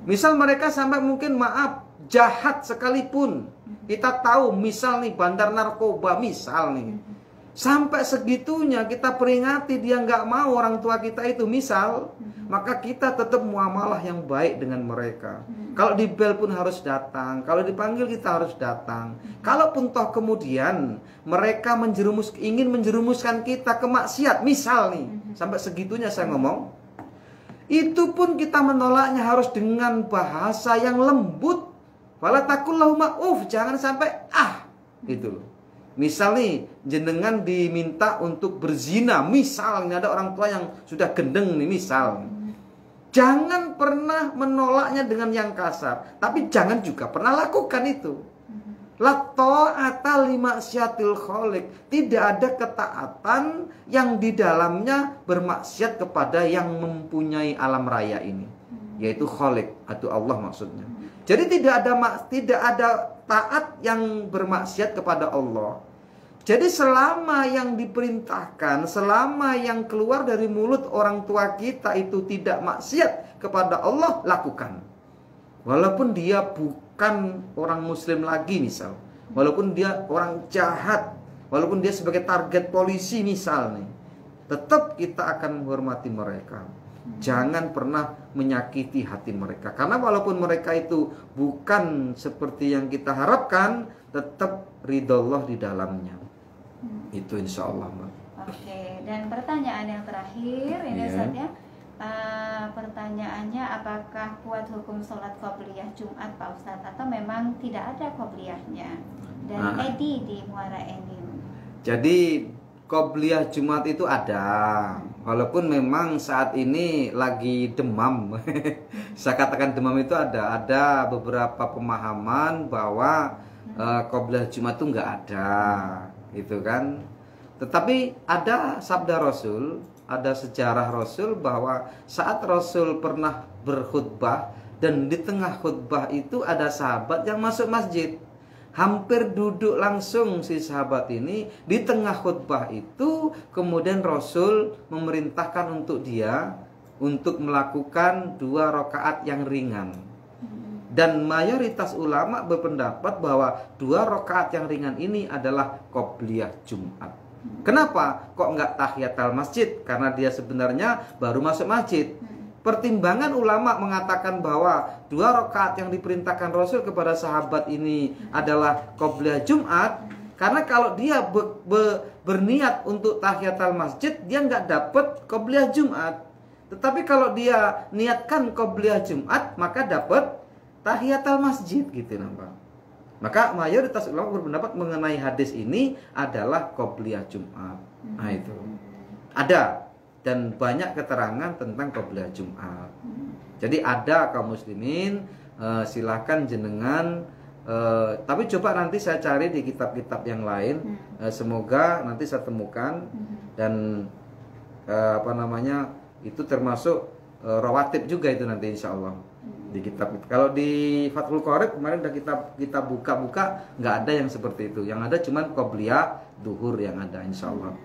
Misal mereka sampai mungkin maaf jahat sekalipun, kita tahu misal nih bandar narkoba misal nih, sampai segitunya kita peringati dia nggak mau orang tua kita itu misal, maka kita tetap muamalah yang baik dengan mereka. Kalau di bel pun harus datang, kalau dipanggil kita harus datang. Kalaupun toh kemudian mereka ingin menjerumuskan kita ke maksiat misal nih, sampai segitunya saya ngomong, itu pun kita menolaknya harus dengan bahasa yang lembut. Wala taqullahuma jangan sampai gitu loh. Misal nih jenengan diminta untuk berzina, misal ini ada orang tua yang sudah gendeng nih misal. Jangan pernah menolaknya dengan yang kasar, tapi jangan juga pernah lakukan itu. La ta'ata li maksiatil khaliq. Tidak ada ketaatan yang di dalamnya bermaksiat kepada yang mempunyai alam raya ini, yaitu khaliq atau Allah maksudnya. Jadi tidak ada taat yang bermaksiat kepada Allah. Jadi selama yang diperintahkan, selama yang keluar dari mulut orang tua kita itu tidak maksiat kepada Allah, lakukan. Walaupun dia bukan orang muslim lagi misal, walaupun dia orang jahat, walaupun dia sebagai target polisi misal nih, tetap kita akan menghormati mereka. Jangan pernah menyakiti hati mereka, karena walaupun mereka itu bukan seperti yang kita harapkan, tetap ridho Allah di dalamnya. Itu insya Allah, Mbak. Oke, dan pertanyaan yang terakhir ini Ustaz ya. Pertanyaannya, apakah kuat hukum sholat qobliyah Jumat Pak Ustadz, atau memang tidak ada qobliyahnya? Dari Edi di Muara Enim. Jadi qobliyah Jumat itu ada, walaupun memang saat ini lagi demam. Saya katakan demam itu ada beberapa pemahaman bahwa qobliyah Jumat itu nggak ada, gitu kan. Tetapi ada sabda Rasul, ada sejarah Rasul bahwa saat Rasul pernah berkhutbah dan di tengah khutbah itu ada sahabat yang masuk masjid. Hampir duduk langsung si sahabat ini di tengah khutbah itu, kemudian Rasul memerintahkan untuk dia untuk melakukan 2 rakaat yang ringan. Dan mayoritas ulama berpendapat bahwa 2 rakaat yang ringan ini adalah qobliyah Jumat. Kenapa? Kok nggak tahiyatul masjid? Karena dia sebenarnya baru masuk masjid. Pertimbangan ulama mengatakan bahwa 2 rakaat yang diperintahkan Rasul kepada sahabat ini adalah qobliyah Jumat, karena kalau dia berniat untuk tahiyatul masjid, dia nggak dapat qobliyah Jumat. Tetapi kalau dia niatkan qobliyah Jumat, maka dapat tahiyatul masjid, gitu nampak. Maka mayoritas ulama berpendapat mengenai hadis ini adalah qobliyah Jumat. Nah itu ada, dan banyak keterangan tentang qobliyah Jumat. Jadi ada kaum muslimin, silahkan jenengan, tapi coba nanti saya cari di kitab-kitab yang lain, semoga nanti saya temukan, dan itu termasuk rawatib juga itu nanti insya Allah di kitab. Kalau di Fathul Qorib kemarin udah kita buka-buka, nggak ada yang seperti itu. Yang ada cuman qobliyah duhur yang ada insya Allah.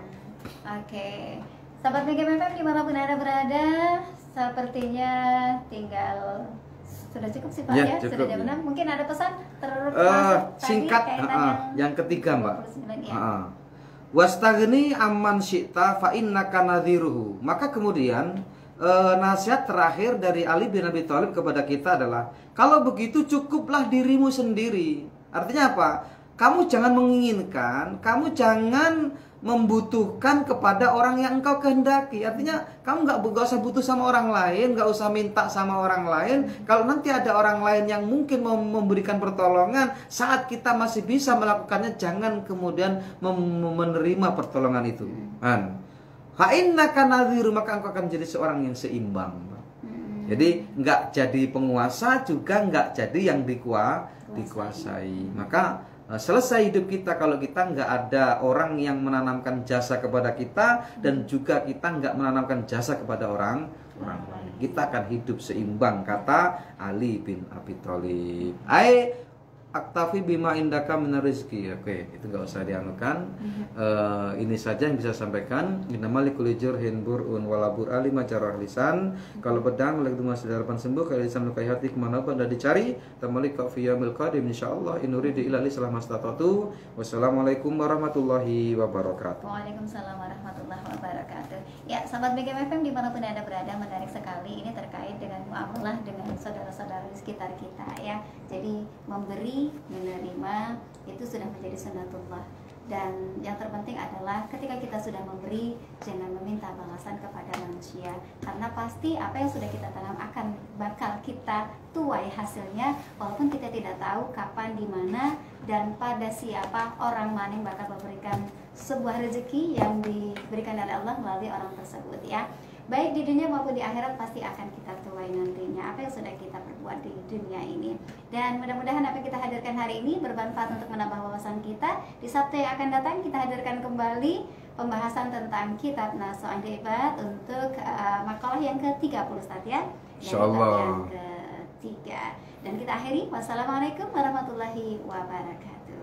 Oke. Sahabat BGMFM dimanapun Anda berada, sepertinya tinggal sudah cukup sih Pak ya, sudah jam 6. Mungkin ada pesan singkat yang ketiga Mbak. Wastaghni amman syi'ta fa innaka nadhiruhu. Maka kemudian nasihat terakhir dari Ali bin Abi Thalib kepada kita adalah, kalau begitu cukuplah dirimu sendiri. Artinya apa? Kamu jangan menginginkan, kamu jangan membutuhkan kepada orang yang engkau kehendaki. Artinya kamu nggak usah butuh sama orang lain, nggak usah minta sama orang lain. Kalau nanti ada orang lain yang mungkin mau memberikan pertolongan saat kita masih bisa melakukannya, jangan kemudian menerima pertolongan itu. Fa innaka nadhiru, maka engkau akan jadi seorang yang seimbang. Jadi nggak jadi penguasa juga nggak jadi yang dikuasai. Maka selesai hidup kita kalau kita nggak ada orang yang menanamkan jasa kepada kita, dan juga kita nggak menanamkan jasa kepada orang lain. Kita akan hidup seimbang, kata Ali bin Abi Thalib. Aktafi bima indaka minar rizki. Oke, itu nggak usah dianukan. Ini saja yang bisa sampaikan. Innamal likulli jurhin bur'un walabur ali majarah lisan. Kalau pedang lagi masih harapan sembuh, kalau lisan lukai hati kemana pun anda dicari. Tamalik ka fi yaumil qadim insyaallah. In uridu illa li salah mastatatu. Wassalamualaikum warahmatullahi wabarakatuh. Waalaikumsalam warahmatullahi wabarakatuh. Ya, sahabat BGM FM dimanapun anda berada, menarik sekali ini terkait dengan muamalah dengan saudara-saudara di sekitar kita ya. Jadi memberi, menerima itu sudah menjadi sunnatullah, dan yang terpenting adalah ketika kita sudah memberi, jangan meminta balasan kepada manusia, karena pasti apa yang sudah kita tanam akan bakal kita tuai hasilnya, walaupun kita tidak tahu kapan, di mana, dan pada siapa orang mana yang bakal memberikan sebuah rezeki yang diberikan oleh Allah melalui orang tersebut ya. Baik di dunia maupun di akhirat pasti akan kita tuai nantinya apa yang sudah kita perbuat di dunia ini. Dan mudah-mudahan apa yang kita hadirkan hari ini bermanfaat untuk menambah wawasan kita. Di Sabtu yang akan datang kita hadirkan kembali pembahasan tentang kitab Nasu' Ibad untuk makalah yang ke-30 Ustaz ya. Insyaallah. Yang ketiga. Dan kita akhiri, wassalamualaikum warahmatullahi wabarakatuh.